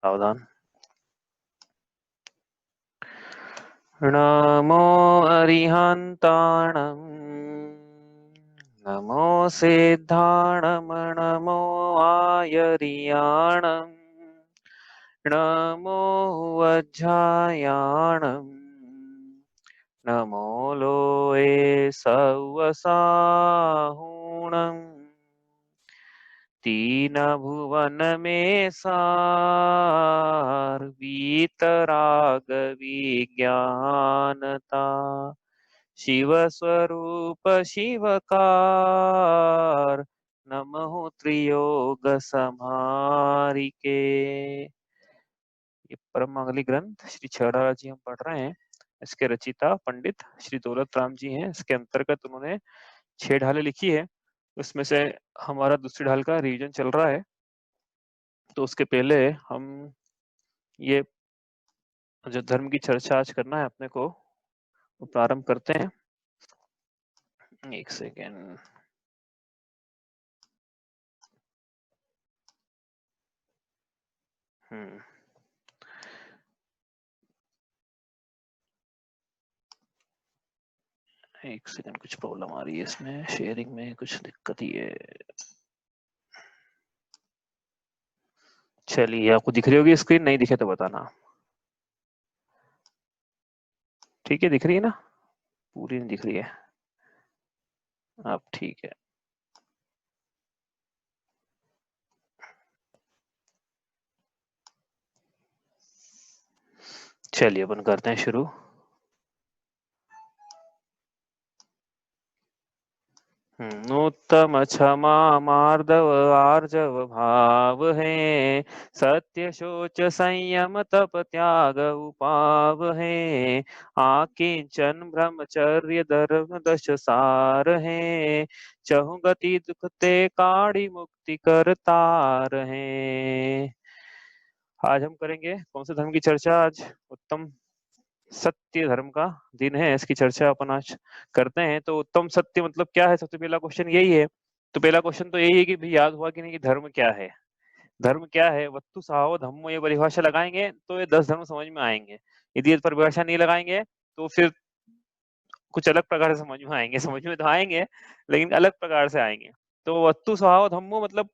सावधान। नमो अरिहन्ताणं नमो सिद्धाणं नमो आयर्याणं नमो वज्रायाणं नमो लोये सवसाहुणम् तीन भुवन में सार वीतराग विज्ञानता शिव स्वरूप शिवकार नमो त्रियोग समारिके। ये परम मंगली ग्रंथ श्री छेड़ा जी हम पढ़ रहे हैं। इसके रचिता पंडित श्री दौलत राम जी हैं। इसके अंतर्गत उन्होंने 6 ढालें लिखी है। उसमें से हमारा दूसरी ढाल का रिवीजन चल रहा है। तो उसके पहले हम ये जो धर्म की चर्चा आज करना है अपने को, वो प्रारंभ करते हैं। एक सेकेंड। एक सेकेंड, कुछ प्रॉब्लम आ रही है इसमें, शेयरिंग में कुछ दिक्कत ही है। चलिए, आपको दिख रही होगी स्क्रीन, नहीं दिखे तो बताना। ठीक है, दिख रही है ना? पूरी नहीं दिख रही है। अब ठीक है। चलिए अपन करते हैं शुरू। उत्तम क्षमा मार्दव आर्जव भाव है सत्य शोच संयम तप त्याग उपाव है आकिंचन ब्रह्मचर्य धर्म दश सार है चहु गति दुख ते काड़ी मुक्ति करतार है। आज हम करेंगे कौन से धर्म की चर्चा? आज उत्तम सत्य धर्म का दिन है, इसकी चर्चा अपन आज करते हैं। तो उत्तम सत्य मतलब क्या है? सबसे पहला क्वेश्चन यही है। तो पहला क्वेश्चन तो यही है कि भाई याद हुआ कि नहीं कि धर्म क्या है? धर्म क्या है? वस्तु सहाव धम्मो, ये परिभाषा लगाएंगे तो ये 10 धर्म समझ में आएंगे। यदि ये परिभाषा नहीं लगाएंगे तो फिर कुछ अलग प्रकार से समझ में आएंगे। समझ में तो आएंगे लेकिन अलग प्रकार से आएंगे। तो वस्तु स्वभाव धम्मो मतलब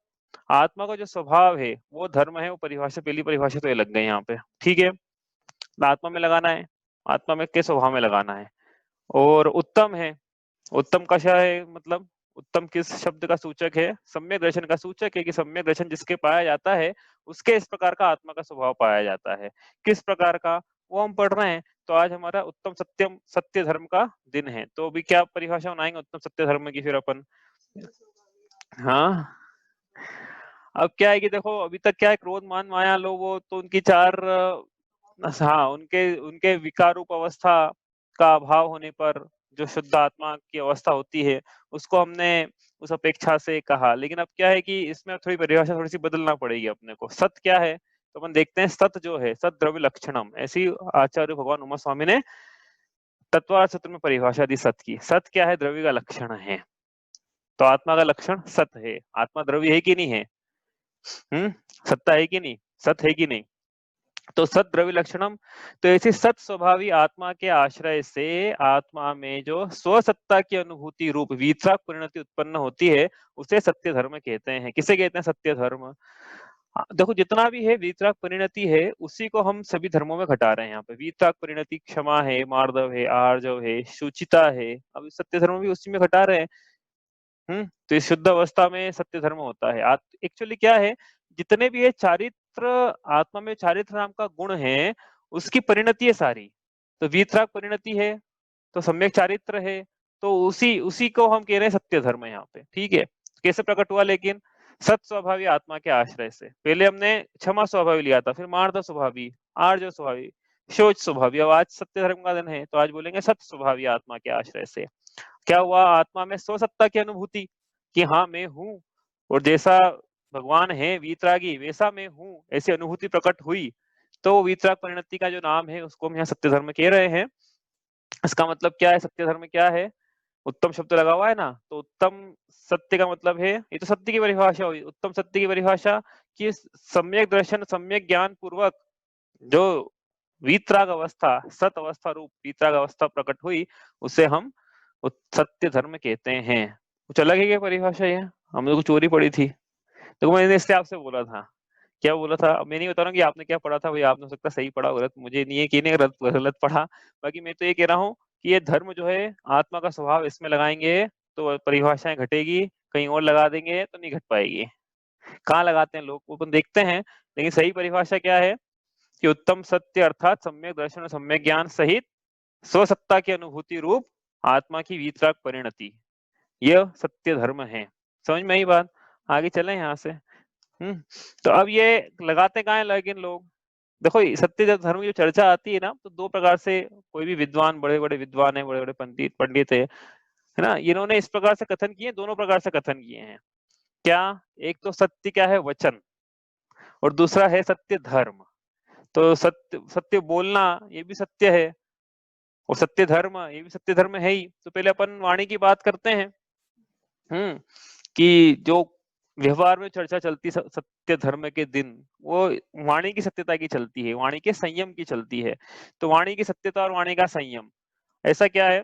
आत्मा का जो स्वभाव है वो धर्म है। वो परिभाषा, पहली परिभाषा तो ये लग गई यहाँ पे। ठीक है, आत्मा में लगाना है, आत्मा में के स्वभाव में लगाना है। और उत्तम है, उत्तम का क्या है मतलब? उत्तम किस शब्द का सूचक है? सम्यक दर्शन का सूचक है कि सम्यक दर्शन जिसके पाया जाता है उसके इस प्रकार का आत्मा का स्वभाव पाया जाता है। किस प्रकार का, वो हम पढ़ रहे हैं। तो आज हमारा उत्तम सत्यम सत्य धर्म का दिन है। तो अभी क्या परिभाषा बनाएंगे उत्तम सत्य धर्म की फिर अपन? हाँ, अब क्या है कि देखो, अभी तक क्या है, क्रोध मान माया लोभ, वो तो उनकी 4, हाँ, उनके उनके विकार रूप अवस्था का अभाव होने पर जो शुद्ध आत्मा की अवस्था होती है उसको हमने उस अपेक्षा से कहा। लेकिन अब क्या है कि इसमें थोड़ी परिभाषा थोड़ी सी बदलना पड़ेगी अपने को। सत क्या है? तो अपन देखते हैं। सत जो है, सत द्रव्य लक्षणम, ऐसी आचार्य भगवान उमा स्वामी ने तत्वार्थ सूत्र में परिभाषा दी सत की। सत क्या है? द्रव्य का लक्षण है। तो आत्मा का लक्षण सत है। आत्मा द्रव्य है कि नहीं है? सत्ता है कि नहीं? सत है कि नहीं? तो सत द्रव्य लक्षणम। तो ऐसे सत स्वभावी आत्मा के आश्रय से आत्मा में जो स्वसत्ता की अनुभूति रूप वीतराग परिणति उत्पन्न होती है उसे सत्य धर्म कहते हैं। किसे कहते हैं सत्य धर्म? देखो, जितना भी है वीतराग परिणति है उसी को हम सभी धर्मों में घटा रहे हैं। यहाँ पे वीतराग परिणति क्षमा है, मार्दव है, आर्जव है, शुचिता है, अब सत्य धर्म भी उसी में घटा रहे हैं। तो इस शुद्ध अवस्था में सत्य धर्म होता है। एक्चुअली क्या है, जितने भी ये चारित्र, आत्मा में चारित्र नाम का गुण है उसकी परिणति है सारी। तो वीतराग परिणति है तो सम्यक चारित्र है। तो उसी उसी को हम कह रहे हैं सत्य धर्म यहाँ पे। ठीक है, कैसे प्रकट हुआ? लेकिन सत स्वभावी आत्मा के आश्रय से। पहले हमने क्षमा स्वभावी लिया था, फिर मार्द स्वभावी, आर्ज स्वभावी, शोच स्वभावी। अब आज सत्य धर्म का दिन है तो आज बोलेंगे सत स्वभावी आत्मा के आश्रय से। क्या हुआ? आत्मा में स्वसत्ता की अनुभूति कि हाँ मैं हूँ और जैसा भगवान है वीतरागी वैसा मैं हूँ, ऐसी अनुभूति प्रकट हुई। तो वीतराग परिणति का जो नाम है उसको हम यहाँ सत्य धर्म कह रहे हैं। इसका मतलब क्या है? सत्य धर्म क्या है? उत्तम शब्द लगा हुआ है ना, तो उत्तम सत्य का मतलब है, ये तो सत्य की परिभाषा हुई। उत्तम सत्य की परिभाषा कि सम्यक दर्शन, सम्यक ज्ञान पूर्वक जो वीतराग अवस्था, सत अवस्था रूप वीतराग अवस्था प्रकट हुई, उसे हम सत्य धर्म कहते हैं। कुछ अलग है क्या परिभाषा? ये हमने कुछ चोरी पड़ी थी, तो मैंने इसलिए आपसे बोला था। क्या बोला था? मैं नहीं बता रहा हूँ कि आपने क्या पढ़ा था, भाई आपने हो सकता सही पढ़ा, गलत मुझे नहीं है कि नहीं गलत गलत पढ़ा। बाकी मैं तो ये कह रहा हूँ कि ये धर्म जो है आत्मा का स्वभाव, इसमें लगाएंगे तो परिभाषाएं घटेगी, कहीं और लगा देंगे तो नहीं घट पाएगी। कहाँ लगाते हैं लोग, वो अपन देखते हैं। लेकिन सही परिभाषा क्या है कि उत्तम सत्य अर्थात सम्यक दर्शन और सम्यक ज्ञान सहित स्वसत्ता की अनुभूति रूप आत्मा की वीतराग परिणति, यह सत्य धर्म है। समझ में आई बात? आगे चले यहाँ से। तो अब ये लगाते कहाँ है लेकिन लोग, देखो सत्य धर्म की जो चर्चा आती है ना, तो दो प्रकार से कोई भी विद्वान, बड़े बड़े विद्वान है, बड़े बड़े पंडित है ना, इन्होंने इस प्रकार से कथन किए, दोनों प्रकार से कथन किए हैं। क्या? एक तो सत्य क्या है? वचन, और दूसरा है सत्य धर्म। तो सत्य, सत्य बोलना ये भी सत्य है, और सत्य धर्म ये भी सत्य धर्म है ही। तो पहले अपन वाणी की बात करते हैं। कि जो व्यवहार में चर्चा चलती सत्य धर्म के दिन, वो वाणी की सत्यता की चलती है, वाणी के संयम की चलती है। तो वाणी की सत्यता और वाणी का संयम, ऐसा क्या है,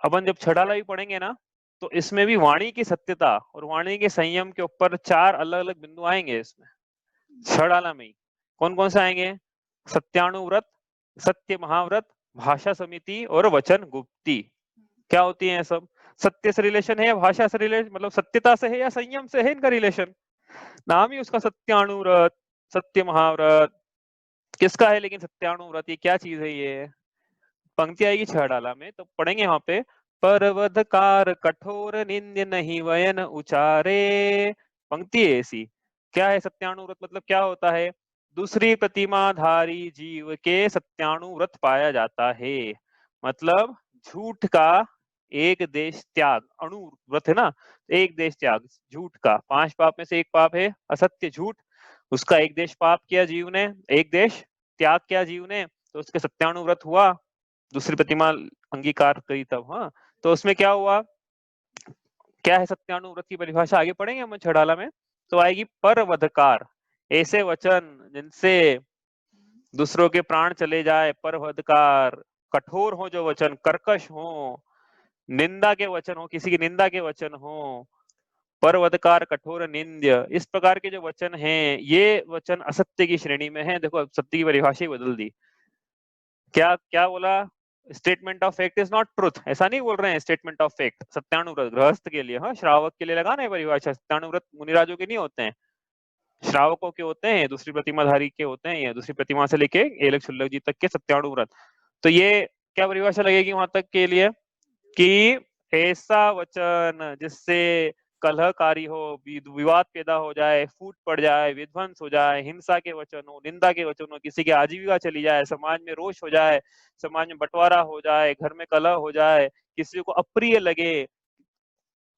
अपन जब छड़ाला भी पढ़ेंगे ना, तो इसमें भी वाणी की सत्यता और वाणी के संयम के ऊपर 4 अलग अलग बिंदु आएंगे इसमें छड़ाला में ही। कौन कौन से आएंगे? सत्यानुव्रत, सत्य महाव्रत, भाषा समिति और वचन गुप्ती। क्या होती है सब? सत्य से रिलेशन है या भाषा से रिलेशन, मतलब सत्यता से है या संयम से है इनका रिलेशन? नाम ही उसका सत्यानुव्रत, सत्य महाव्रत। किसका है लेकिन सत्यानुव्रत? ये क्या चीज है? ये पंक्ति आएगी छड़ाला में, तो पढ़ेंगे वहां पे, परवधकार कठोर निंद्य नहीं वयन उचारे। पंक्ति है ऐसी। क्या है सत्यानुव्रत? मतलब क्या होता है? दूसरी प्रतिमाधारी जीव के सत्यानुव्रत पाया जाता है। मतलब झूठ का एक देश त्याग, अणुव्रत है ना, एक देश त्याग झूठ का। 5 पाप में से एक पाप है असत्य, झूठ। उसका एक देश पाप किया जीव ने, एक देश त्याग किया जीव ने, तो उसके सत्यानुव्रत हुआ, दूसरी प्रतिमा अंगीकार करी तब। हाँ, तो उसमें क्या हुआ? क्या है सत्यानुव्रत की परिभाषा? आगे पढ़ेंगे हम छड़ाला में, तो आएगी परवधकार, ऐसे वचन जिनसे दूसरों के प्राण चले जाए। परवधकार, कठोर हो जो वचन, कर्कश हो, निंदा के वचन हो, किसी की निंदा के वचन हो। परवधकार, कठोर, निंद्य, इस प्रकार के जो वचन हैं, ये वचन असत्य की श्रेणी में है। देखो सत्य की परिभाषा ही बदल दी। क्या क्या बोला? Statement of fact is not truth, ऐसा नहीं बोल रहे हैं। स्टेटमेंट ऑफ फैक्ट सत्यानुव्रत गृहस्थ के लिए, हाँ, श्रावक के लिए लगाना है परिभाषा। सत्यानुव्रत मुनिराजों के नहीं होते हैं, श्रावकों के होते हैं, दूसरी प्रतिमाधारी के होते हैं, या दूसरी प्रतिमा से लेके एलक शुल्लक जी तक के सत्यानुव्रत। तो ये क्या परिभाषा लगेगी वहां तक के लिए कि ऐसा वचन जिससे कलहकारी हो, विवाद पैदा हो जाए, फूट पड़ जाए, विध्वंस हो जाए, हिंसा के वचन हो, निंदा के वचन हो, किसी की आजीविका चली जाए, समाज में रोष हो जाए, समाज में बंटवारा हो जाए, घर में कलह हो जाए, किसी को अप्रिय लगे,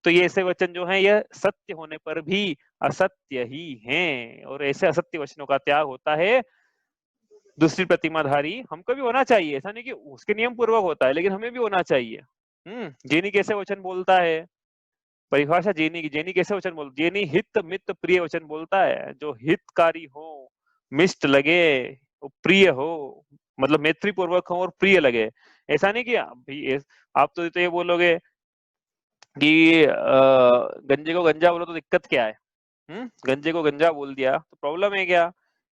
तो ये ऐसे वचन जो हैं, ये सत्य होने पर भी असत्य ही हैं। और ऐसे असत्य वचनों का त्याग होता है दूसरी प्रतिमाधारी। हमको भी होना चाहिए, ऐसा नहीं कि उसके नियम पूर्वक होता है, लेकिन हमें भी होना चाहिए। जेनी कैसे वचन बोलता है? परिभाषा जेनी की, जेनी कैसे वचन बोलता? जेनी हित मित प्रिय वचन बोलता है, जो हितकारी हो, मिष्ट लगे, प्रिय हो, मतलब मैत्री पूर्वक हो और प्रिय लगे। ऐसा नहीं कि आप तो ये बोलोगे कि गंजे को गंजा बोलो तो दिक्कत क्या है? गंजे को गंजा बोल दिया तो प्रॉब्लम है क्या?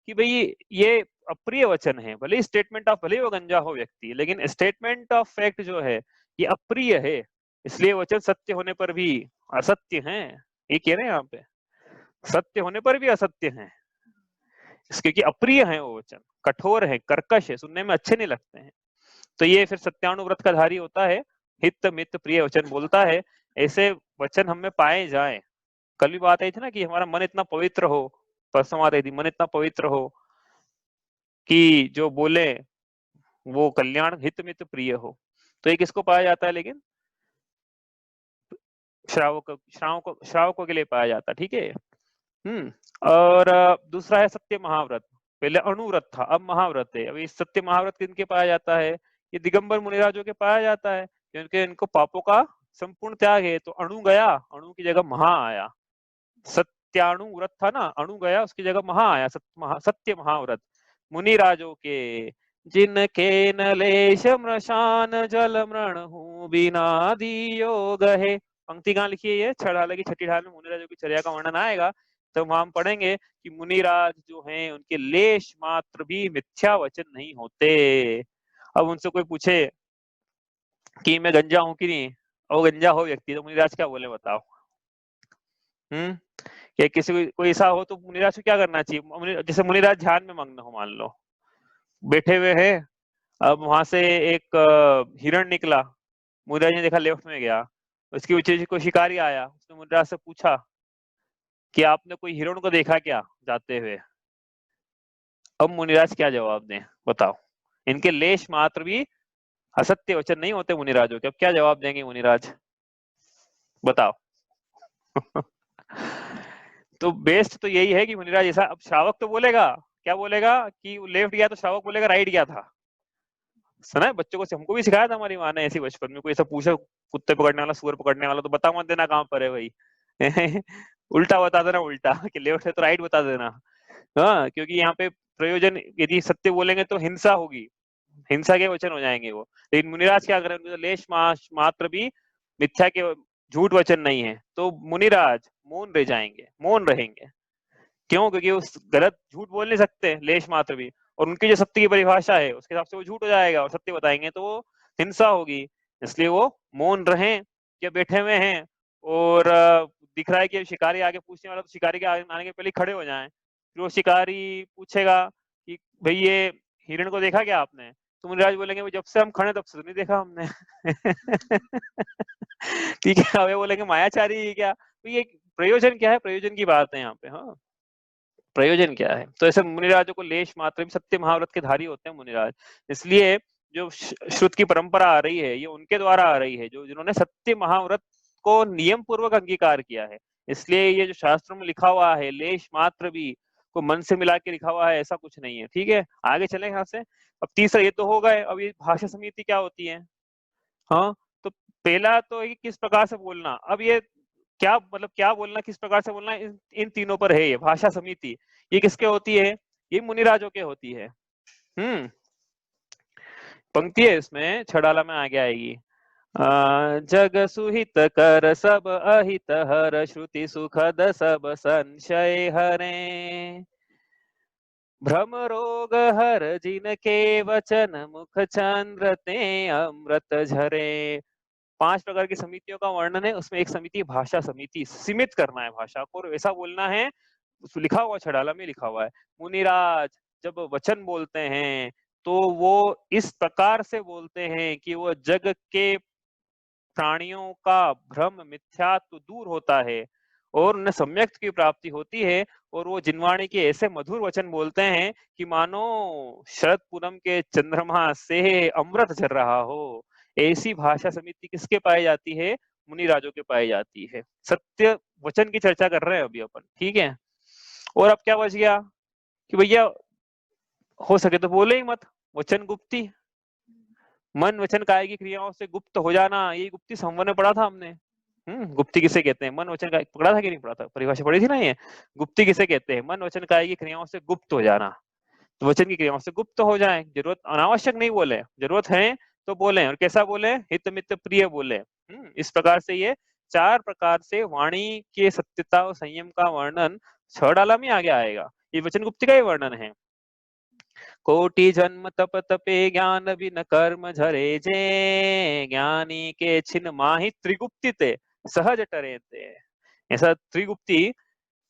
कि भाई ये अप्रिय वचन है, भले स्टेटमेंट ऑफ, भले वो गंजा हो व्यक्ति, लेकिन स्टेटमेंट ऑफ फैक्ट जो है ये अप्रिय है, इसलिए वचन सत्य होने पर भी असत्य है। ये कह रहे हैं यहाँ पे, सत्य होने पर भी असत्य है, क्योंकि अप्रिय है वो वचन, कठोर है, कर्कश है, सुनने में अच्छे नहीं लगते हैं। तो ये फिर सत्यानुव्रत का धारी होता है, हित मित प्रिय वचन बोलता है। ऐसे वचन हमें पाए जाए। कल भी बात आई थी ना कि हमारा मन इतना पवित्र हो, परसों बात आई थी, मन इतना पवित्र हो कि जो बोले वो कल्याण हित मित प्रिय हो। तो ये किसको पाया जाता है? लेकिन श्रावकों के लिए पाया जाता है। ठीक है। और दूसरा है सत्य महाव्रत। पहले अणुव्रत था, अब महाव्रत है। अभी सत्य महाव्रत किनके पाया जाता है? ये दिगंबर मुनिराजों के पाया जाता है, क्योंकि इनको पापों का संपूर्ण त्याग है। तो अणु गया, अणु की जगह महा आया। सत्याणु व्रत था ना, अणु गया उसकी जगह महा आया, सत्य महाव्रत। मुनि राजों के जिनके न लेश मृषान जल मृण हूँ बिना दियो गहे। पंक्ति कहाँ लिखी है? ये छठाला की छठी ढाल में मुनिराजों की चर्या का वर्णन आएगा। तो वहां हम पढ़ेंगे कि मुनिराज जो हैं उनके लेश मात्र भी मिथ्या वचन नहीं होते। अब उनसे कोई पूछे कि मैं गंजा हूं कि नहीं, और गंजा हो व्यक्ति, तो मुनिराज क्या बोले बताओ? या किसी कोई ऐसा हो तो मुनिराज को क्या करना चाहिए? जैसे मुनिराज ध्यान में मग्न हो, मान लो बैठे हुए हैं, अब वहां से एक हिरण निकला, मुनिराज ने देखा लेफ्ट में गया, उसके पीछे कोई शिकारी आया, उसने मुनिराज से पूछा कि आपने कोई हिरण को देखा क्या जाते हुए? अब मुनिराज क्या जवाब दें बताओ? इनके लेश मात्र भी असत्य वचन नहीं होते मुनिराजों के। अब क्या जवाब देंगे मुनिराज बताओ? तो बेस्ट तो यही है कि मुनिराज ऐसा, अब श्रावक तो बोलेगा, क्या बोलेगा कि लेफ्ट गया, तो श्रावक बोलेगा राइट गया था। सुना है बच्चों को, हमको भी सिखाया था हमारी माँ ने ऐसी बचपन में, कोई ऐसा पूछे कुत्ते पकड़ने वाला, सुअर पकड़ने वाला, तो बता मत देना कहाँ पर है भाई। उल्टा बता देना, उल्टा कि लेफ्ट है तो राइट बता देना। हाँ, क्योंकि यहाँ पे प्रयोजन, यदि सत्य बोलेंगे तो हिंसा होगी, हिंसा के वचन हो जाएंगे वो। लेकिन मुनिराज क्या करें, उनके लेश मात्र भी मिथ्या के झूठ वचन नहीं है, तो मुनिराज मौन रह जाएंगे, मौन रहेंगे। क्यों? क्योंकि उस गलत झूठ बोल नहीं सकते लेश मात्र भी, और उनकी जो सत्य की परिभाषा है उसके हिसाब से वो झूठ हो जाएगा, और सत्य बताएंगे तो वो हिंसा होगी। इसलिए वो मौन रहें, क्या बैठे हुए हैं, और दिख रहा है कि शिकारी आगे पूछने वाला, तो शिकारी के आने के पहले खड़े हो जाएं। फिर वो शिकारी पूछेगा कि भाई ये हिरण को देखा क्या आपने? तो मुनिराज बोलेंगे जब से हम खड़े तब से तो नहीं देखा हमने। ठीक है, अब बोलेंगे मायाचारी है क्या? तो ये प्रयोजन क्या है, प्रयोजन की बात है यहाँ पे। हाँ, प्रयोजन क्या है? तो ऐसे मुनिराजों को लेश मात्र भी सत्य महाव्रत के धारी होते हैं मुनिराज। इसलिए जो श्रुत की परंपरा आ रही है ये उनके द्वारा आ रही है, जो जिन्होंने सत्य महाव्रत को नियम पूर्वक अंगीकार किया है। इसलिए ये जो शास्त्रों में लिखा हुआ है लेश मात्र भी को मन से मिला के लिखा हुआ है, ऐसा कुछ नहीं है। ठीक है, आगे चले यहाँ से। अब तीसरा ये तो हो गए, अब ये भाषा समिति क्या होती है? हाँ, तो पहला तो ये किस प्रकार से बोलना, अब ये क्या मतलब, क्या बोलना, किस प्रकार से बोलना, इन तीनों पर है ये भाषा समिति। ये किसके होती है? ये मुनिराजों के होती है। पंक्ति है इसमें, छड़ाला में आगे आएगी। जग सुहित कर सब अहित हर श्रुति सुखद सब संशय हरे, भ्रम रोग हर जिनके वचन मुख चंद्र ते अमृत झरे। 5 प्रकार की समितियों का वर्णन है, उसमें एक समिति भाषा समिति। सीमित करना है भाषा को और ऐसा बोलना है, लिखा हुआ छड़ाला में लिखा हुआ है, मुनिराज जब वचन बोलते हैं तो वो इस प्रकार से बोलते हैं कि वो जग के प्राणियों का भ्रम मिथ्यात्व दूर होता है और उन्हें सम्यक की प्राप्ति होती है, और वो जिनवाणी के ऐसे मधुर वचन बोलते हैं कि मानो शरद पूनम के चंद्रमा से अमृत झर रहा हो। ऐसी भाषा समिति किसके पाई जाती है? मुनिराजों के पाई जाती है। सत्य वचन की चर्चा कर रहे हैं अभी अपन, ठीक है। और अब क्या बच गया कि भैया हो सके तो बोले ही मत, वचन गुप्ती, मन वचन काय की क्रियाओं से गुप्त हो जाना, ये गुप्ती संवर में पढ़ा था हमने। गुप्ती किसे कहते हैं? मन वचन काय, पढ़ा था कि नहीं पढ़ा था? परिभाषा पढ़ी थी ना ये। गुप्ती किसे कहते हैं? मन वचन काय की क्रियाओं से गुप्त हो जाना। तो वचन की क्रियाओं से गुप्त हो जाए, जरूरत अनावश्यक नहीं बोले, जरूरत है तो बोले, और कैसा बोले? हित मित प्रिय बोले। इस प्रकार से ये 4 प्रकार से वाणी के सत्यता और संयम का वर्णन छड़ाला में आगे आएगा। ये वचन गुप्ती का ही वर्णन है। कोटि जन्म तप तपे ज्ञान बिन कर्म झरे जे, ज्ञानी के छिन माहि त्रिगुप्ति ते सहज टरे ते। ऐसा त्रिगुप्ति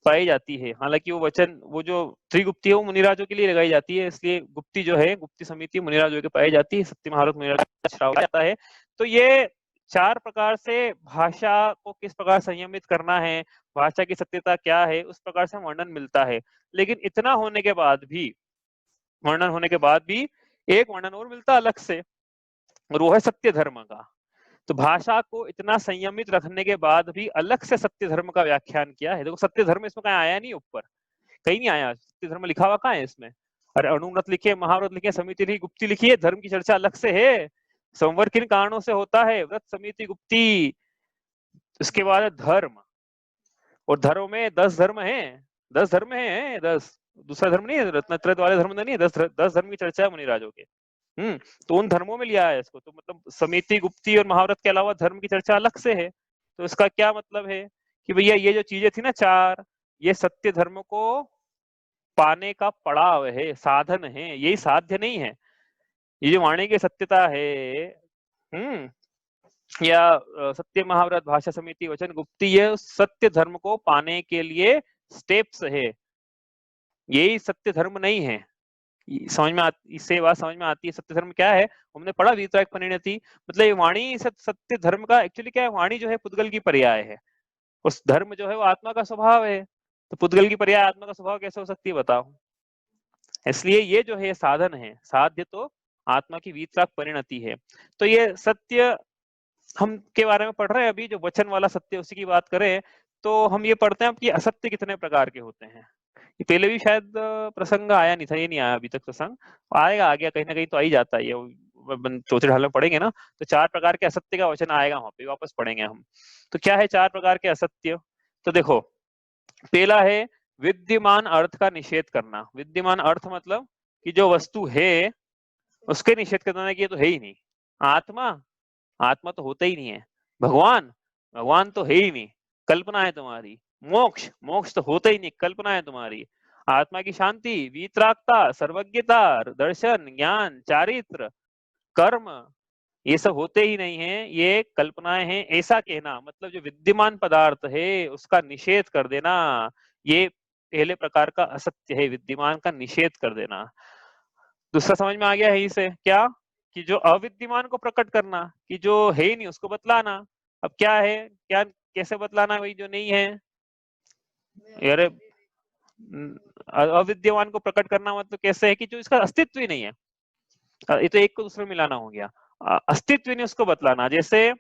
पाई जाती है। हालांकि वो वचन, वो जो त्रिगुप्ति है वो मुनिराजों के लिए लगाई जाती है, इसलिए गुप्ती जो है, गुप्ती समिति मुनिराजों के पाई जाती है, सत्य महारत मुनिराज श्राव जाता है। तो ये 4 प्रकार से भाषा को किस प्रकार संयमित करना है, भाषा की सत्यता क्या है, उस प्रकार से वर्णन मिलता है। लेकिन इतना होने के बाद भी, वर्णन होने के बाद भी एक वर्णन और मिलता अलग से, और वो है सत्य धर्म का। तो भाषा को इतना संयमित रखने के बाद भी अलग से सत्य धर्म का व्याख्यान किया है। देखो सत्य धर्म इसमें कहीं आया नहीं, ऊपर कहीं नहीं आया, सत्य धर्म लिखा हुआ कहाँ है इसमें? अरे अनुव्रत लिखे, महाव्रत लिखे, समिति लिखी, गुप्ती लिखी है, धर्म की चर्चा अलग से है। संवर किन कारणों से होता है? व्रत, समिति, गुप्ती। उसके बाद है धर्म, और धर्म में 10 धर्म हैं, 10 धर्म हैं, 10 दूसरा धर्म नहीं है, रत्नत्रय वाले धर्म नहीं है, 10 धर्म की चर्चा है मुनिराजों के। तो उन धर्मों में लिया है इसको, तो मतलब समिति, गुप्ती और महाव्रत के अलावा धर्म की चर्चा अलग से है। तो इसका क्या मतलब है कि भैया ये जो चीजें थी ना 4, ये सत्य धर्म को पाने का पड़ाव है, साधन है, यही साध्य नहीं है। ये जो वाणी की सत्यता है, या सत्य, महाव्रत, भाषा, समिति, वचन, गुप्ती, ये सत्य धर्म को पाने के लिए स्टेप्स है, यही सत्य धर्म नहीं है। समझ में इससे बात समझ में आती है सत्य धर्म क्या है। हमने पढ़ा वीतराग परिणति, मतलब ये वाणी सत्य धर्म का एक्चुअली क्या है, वाणी जो है पुद्गल की पर्याय है, उस धर्म जो है वो आत्मा का स्वभाव है, तो पुद्गल की पर्याय आत्मा का स्वभाव कैसे हो सकती है बताओ। इसलिए ये जो है साधन है, साध्य तो आत्मा की वीतराग परिणति है। तो ये सत्य हम के बारे में पढ़ रहे हैं अभी, जो वचन वाला सत्य उसी की बात करें तो हम ये पढ़ते हैं कि असत्य कितने प्रकार के होते हैं। ये पहले भी शायद प्रसंग आया नहीं था, ये नहीं आया अभी तक प्रसंग, आएगा आगे कहीं ना कहीं तो आ ही जाता है ये, चौथे ढाल में पढ़ेंगे ना तो 4 प्रकार के असत्य का वचन आएगा, वहां पे वापस पढ़ेंगे हम। तो क्या है 4 प्रकार के असत्य? तो देखो, पहला है विद्यमान अर्थ का निषेध करना। विद्यमान अर्थ मतलब कि जो वस्तु है उसके निषेध करना कि ये तो है ही नहीं। आत्मा, आत्मा तो होता ही नहीं है। भगवान, भगवान तो है ही नहीं, कल्पना है तुम्हारी। मोक्ष, मोक्ष तो होता ही नहीं, कल्पना है तुम्हारी। आत्मा की शांति, वीतरागता, सर्वज्ञता, दर्शन, ज्ञान, चारित्र, कर्म, ये सब होते ही नहीं है, ये कल्पनाएं हैं, ऐसा कहना मतलब जो विद्यमान पदार्थ है उसका निषेध कर देना, ये पहले प्रकार का असत्य है, विद्यमान का निषेध कर देना। दूसरा समझ में आ गया है इसे क्या, कि जो अविद्यमान को प्रकट करना, कि जो है ही नहीं उसको बतलाना। अब क्या है, क्या कैसे बतलाना, वही जो नहीं है। अरे अविद्यमान को प्रकट करना मतलब कैसे है कि जो इसका अस्तित्व ही नहीं है, ये तो एक को दूसरे में मिलाना हो गया। अस्तित्व नहीं उसको बतलाना, जैसे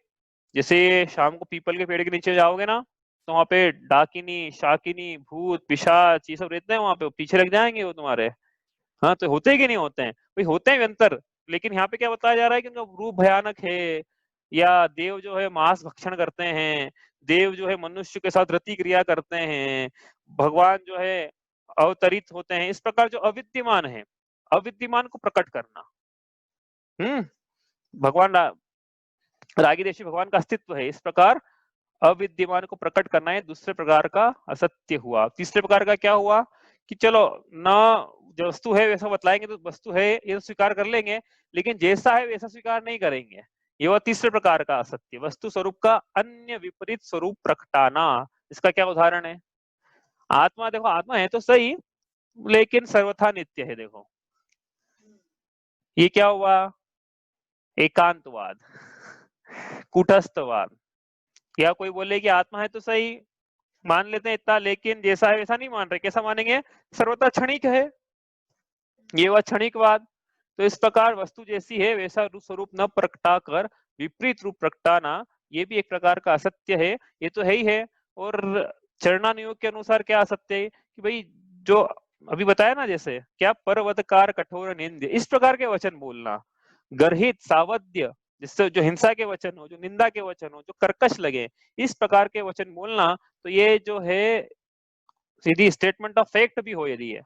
जैसे शाम को पीपल के पेड़ के नीचे जाओगे ना तो वहां पे डाकिनी, शाकिनी, भूत, पिशाच ये सब रहते हैं, वहां पे पीछे लग जाएंगे वो तुम्हारे। हाँ, तो होते ही कि नहीं होते हैं भाई, होते हैं व्यंतर, लेकिन यहाँ पे क्या बताया जा रहा है कि उनका रूप भयानक है, या देव जो है मांस भक्षण करते हैं, देव जो है मनुष्य के साथ रति क्रिया करते हैं, भगवान जो है अवतरित होते हैं, इस प्रकार जो अविद्यमान है, अविद्यमान को प्रकट करना। भगवान रागी भगवान का अस्तित्व है, इस प्रकार अविद्यमान को प्रकट करना है, दूसरे प्रकार का असत्य हुआ। तीसरे प्रकार का क्या हुआ कि चलो ना, जो वस्तु है वैसा बतलाएंगे तो वस्तु है ये तो स्वीकार कर लेंगे, लेकिन जैसा है वैसा स्वीकार नहीं करेंगे, ये हुआ तीसरे प्रकार का असत्य। वस्तु स्वरूप का अन्य विपरीत स्वरूप प्रकटाना, इसका क्या उदाहरण है? आत्मा, देखो आत्मा है तो सही लेकिन सर्वथा नित्य है। देखो ये क्या हुआ, एकांतवाद, कूटस्थवाद। या कोई बोले कि आत्मा है तो सही, मान लेते हैं इतना, लेकिन जैसा है वैसा नहीं मान रहे, कैसा मानेंगे? सर्वथा क्षणिक है, ये हुआ क्षणिकवाद। तो इस प्रकार वस्तु जैसी है वैसा स्वरूप न प्रकटा कर विपरीत रूप प्रकटाना, ये भी एक प्रकार का असत्य है, ये तो है ही है। और चरणानुयोग के अनुसार क्या असत्य है कि भाई जो अभी बताया ना, जैसे क्या पर्वतकार कठोर निंद्य, इस प्रकार के वचन बोलना, गर्हित सावध्य, जिससे जो हिंसा के वचन हो, जो निंदा के वचन हो, जो कर्कश लगे, इस प्रकार के वचन बोलना, तो ये जो है सीधी स्टेटमेंट ऑफ फैक्ट भी हो यदि है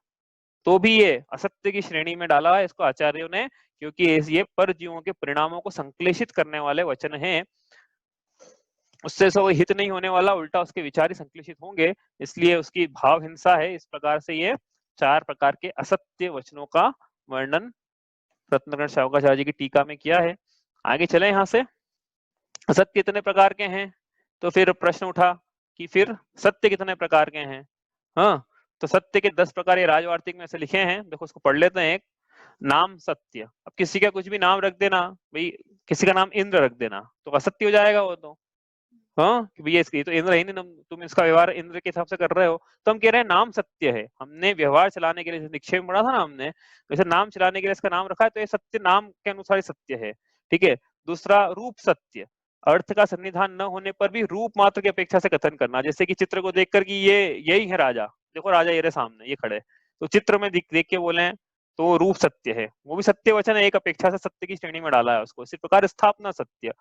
तो भी ये असत्य की श्रेणी में डाला है इसको आचार्यों ने, क्योंकि ये परजीवों के परिणामों को संश्लेषित करने वाले वचन हैं, उससे सब हित नहीं होने वाला, उल्टा उसके विचार ही संश्लेषित होंगे, इसलिए उसकी भाव हिंसा है। इस प्रकार से ये 4 प्रकार के असत्य वचनों का वर्णन रत्नाकरण शावकाचार्य जी की टीका में किया है। आगे चले यहाँ से, असत्य कितने प्रकार के हैं, तो फिर प्रश्न उठा कि फिर सत्य कितने प्रकार के हैं। हाँ, तो सत्य के 10 प्रकार ये राजवार्तिक में से लिखे हैं, देखो उसको पढ़ लेते हैं। एक, नाम सत्य, अब किसी का कुछ भी नाम रख देना, भाई किसी का नाम इंद्र रख देना तो असत्य हो जाएगा वो तो। हाँ, कि भैया इसकी तो इंद्र ही नहीं, तुम इसका व्यवहार इंद्र के हिसाब से कर रहे हो, तो हम कह रहे हैं नाम सत्य है। हमने व्यवहार चलाने के लिए निक्षेप पढ़ा था ना हमने, वैसे नाम चलाने के लिए इसका नाम रखा है, तो ये सत्य नाम के अनुसार ही सत्य है। ठीक है। दूसरा, रूप सत्य, अर्थ का सन्निधान न होने पर भी रूप मात्र की अपेक्षा से कथन करना, जैसे कि चित्र को देखकर कि ये यही है राजा, देखो राजा ये रहे सामने, ये खड़े, तो चित्र में देख के बोले तो रूप सत्य है, वो भी सत्य वचन है, एक अपेक्षा से सत्य की श्रेणी में डाला है उसको। इसी प्रकार स्थापना सत्य,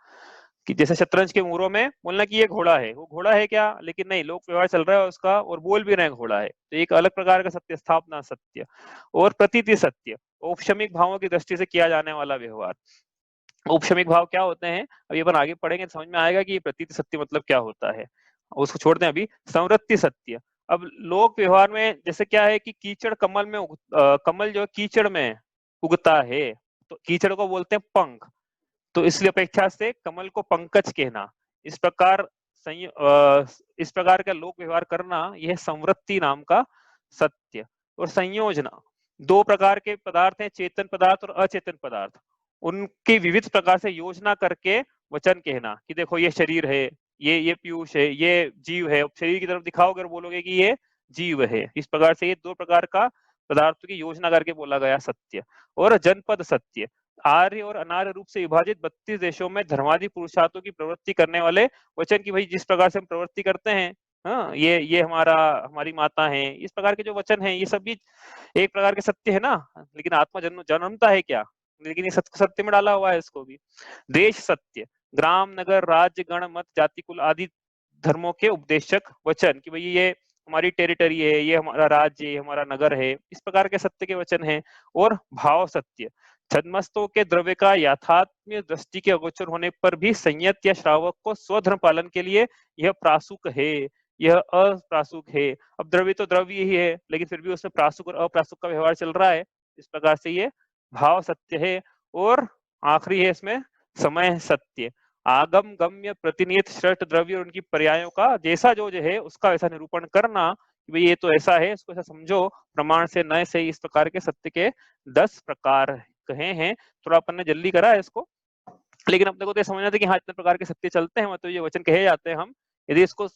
कि जैसे शतरंज के मूरों में बोलना कि ये घोड़ा है, वो घोड़ा है क्या, लेकिन नहीं, लोक व्यवहार चल रहा है उसका और बोल भी रहे हैं घोड़ा है, तो एक अलग प्रकार का सत्य स्थापना सत्य। और प्रतीति सत्य, औपशमिक भावों की दृष्टि से किया जाने वाला व्यवहार। औपशमिक भाव क्या होते हैं, अभी अपन आगे पढ़ेंगे समझ में आएगा कि ये प्रतीति सत्य मतलब क्या होता है, उसको छोड़ते हैं अभी। संवृत्ति सत्य, अब लोक व्यवहार में जैसे क्या है कि कीचड़ कमल में कमल जो कीचड़ में उगता है, तो कीचड़ को बोलते हैं पंख, तो इसलिए अपेक्षा से कमल को पंकज कहना। इस प्रकार इस प्रकार का लोक व्यवहार करना, यह संवृत्ति नाम का सत्य। और संयोजना, दो प्रकार के पदार्थ हैं, चेतन पदार्थ और अचेतन पदार्थ, उनकी विविध प्रकार से योजना करके वचन कहना कि देखो ये शरीर है, ये पीयूष है, ये जीव है, शरीर की तरफ दिखाओगे और बोलोगे कि ये जीव है। इस प्रकार से ये दो प्रकार का पदार्थों की योजना करके बोला गया सत्य। और जनपद सत्य, आर्य और अनार्य रूप से विभाजित 32 देशों में धर्मादि पुरुषार्थों की प्रवृत्ति करने वाले वचन की भाई जिस प्रकार से हम प्रवृत्ति करते हैं, हाँ, ये हमारी माता है, इस प्रकार के जो वचन हैं ये सब भी एक प्रकार के सत्य है ना, लेकिन आत्मा जन्मता है क्या, लेकिन ये सत्य सत्य में डाला हुआ है इसको भी। देश सत्य, ग्राम नगर राज्य गण मत जाति कुल आदि धर्मों के उपदेशक वचन कि भाई ये हमारी टेरिटरी है, ये हमारा राज्य, ये हमारा नगर है, इस प्रकार के सत्य के वचन हैं। और भाव सत्य, छद्मस्तों के द्रव्य का यथात्म्य दृष्टि के अगोचर होने पर भी संयत या श्रावक को स्वधर्म पालन के लिए यह प्रासुक है, यह अप्रासुक है। अब द्रव्य तो द्रव्य ही है, लेकिन फिर भी उसमें प्रासुक और अप्रासुक का व्यवहार चल रहा है, इस प्रकार से ये भाव सत्य है। और आखिरी है इसमें समय सत्य, आगम गम्य प्रतिनियत श्रेष्ठ द्रव्य और उनकी पर्यायों का जैसा जो है उसका वैसा निरूपण करना कि भाई ये तो ऐसा है, इसको ऐसा समझो, प्रमाण से नए से, इस प्रकार के सत्य के 10 प्रकार कहे हैं। थोड़ा अपन ने जल्दी करा है इसको, लेकिन अपने को तो समझना था कि हाँ इतने प्रकार के सत्य चलते हैं, मतलब ये वचन कहे जाते हैं। हम यदि इसको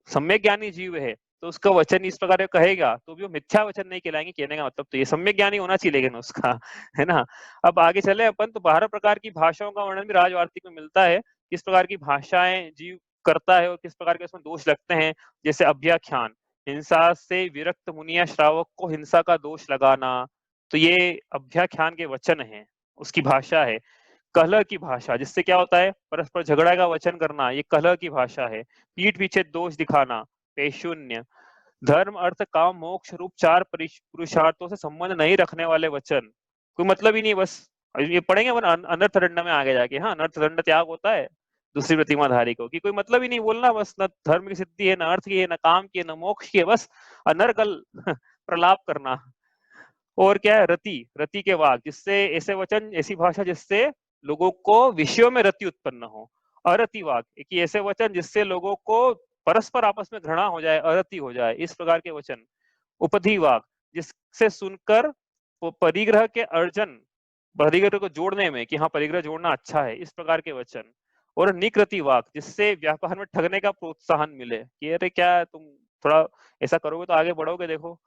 सम्यक ज्ञानी जीव है तो उसका वचन इस प्रकार कहेगा तो भी वो मिथ्या वचन नहीं कहलाएंगे, कहने का मतलब तो ये सम्यक ज्ञानी होना चाहिए लेकिन उसका, है ना। अब आगे चले अपन, तो 12 प्रकार की भाषाओं का वर्णन भी राजवार्तिक में मिलता है, किस प्रकार की भाषाएं जीव करता है और किस प्रकार के उसमें दोष लगते हैं। जैसे अभ्याख्यान, हिंसा से विरक्त मुनिया श्रावक को हिंसा का दोष लगाना, तो ये अभ्याख्यान के वचन है, उसकी भाषा है। कलह की भाषा, जिससे क्या होता है परस्पर झगड़ा का वचन करना, ये कलह की भाषा है। पीठ पीछे दोष दिखाना, पेशून्य। धर्म अर्थ काम मोक्ष रूप 4 पुरुषार्थों से संबंध नहीं रखने वाले वचन, कोई मतलब ही नहीं, बस ये पढ़ेंगे अपन अनर्थ दंड में आगे जाके। हाँ, अनर्थ दंड त्याग होता है दूसरी प्रतिमाधारी को, कि कोई मतलब ही नहीं बोलना, बस न धर्म की सिद्धि है, न अर्थ की है, न काम की है, न मोक्ष की है, बस अनर्गल प्रलाप करना। और क्या है, रति, रति के वाक, जिससे ऐसे वचन, ऐसी भाषा जिससे लोगों को विषयों में रति उत्पन्न हो। अरति वाक, एक ऐसे वचन जिससे लोगों को परस्पर आपस में घृणा हो जाए, अरति हो जाए, इस प्रकार के वचन। उपधि वाक, जिससे सुनकर परिग्रह के अर्जन, परिग्रह को जोड़ने में कि हाँ परिग्रह जोड़ना अच्छा है, इस प्रकार के वचन। और निकृति वाक, जिससे व्यापार में ठगने का प्रोत्साहन मिले कि अरे क्या तुम थोड़ा ऐसा करोगे तो आगे बढ़ोगे, देखो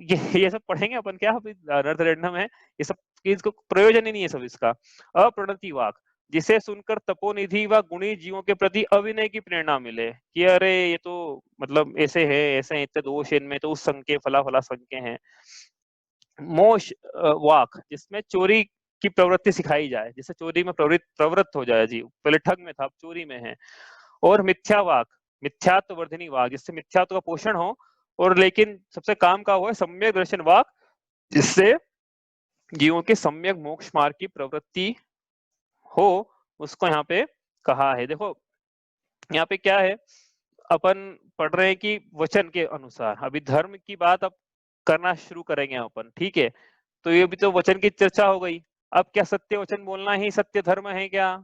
ये सब पढ़ेंगे अपन क्या अनर्थ रैंडम है, ये सब इसको प्रयोजन ही नहीं है सब इसका। अप्रणति वाक, जिसे सुनकर तपोनिधि व गुणी जीवों के प्रति अविनय की प्रेरणा मिले कि अरे ये तो मतलब ऐसे है, ऐसे हैं, इतने दोष इनमें, तो उस संघ के फला फला संघ के हैं। मोश वाक, जिसमें चोरी की प्रवृत्ति सिखाई जाए, जिससे चोरी में प्रवृत्त हो जाए जी, पहले ठग में था अब चोरी में है। और मिथ्या वाक, मिथ्यात्व वर्धनी वाक, जिससे मिथ्यात्व का पोषण हो, और लेकिन सबसे काम का हुआ है सम्यक दर्शन वाक, जिससे जीवों के सम्यक मोक्ष मार्ग की प्रवृत्ति हो, उसको यहाँ पे कहा है। देखो यहाँ पे क्या है, अपन पढ़ रहे हैं कि वचन के अनुसार, अभी धर्म की बात अब करना शुरू करेंगे अपन, ठीक है। तो ये भी तो वचन की चर्चा हो गई, अब क्या सत्य वचन बोलना ही सत्य धर्म है क्या?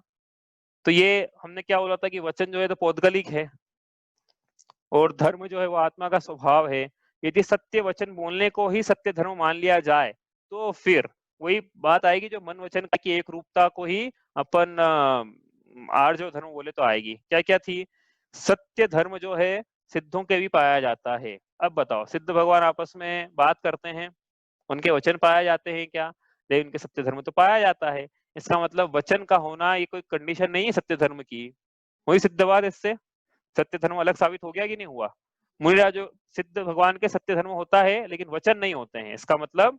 तो ये हमने क्या बोला था कि वचन जो है तो पौद्गलिक है और धर्म जो है वो आत्मा का स्वभाव है। यदि सत्य वचन बोलने को ही सत्य धर्म मान लिया जाए तो फिर वही बात आएगी जो मन वचन की एक रूपता को ही अपन आर्य धर्म बोले तो आएगी। क्या क्या थी? सत्य धर्म जो है सिद्धों के भी पाया जाता है। अब बताओ, सिद्ध भगवान आपस में बात करते हैं, उनके वचन पाए जाते हैं क्या? लेकिन उनके सत्य धर्म तो पाया जाता है। इसका मतलब वचन का होना ये कोई कंडीशन नहीं है सत्य धर्म की। वही सिद्ध बात, इससे सत्य धर्म अलग साबित हो गया कि नहीं हुआ? मुनिराज, जो सिद्ध भगवान के सत्य धर्म होता है लेकिन वचन नहीं होते हैं, इसका मतलब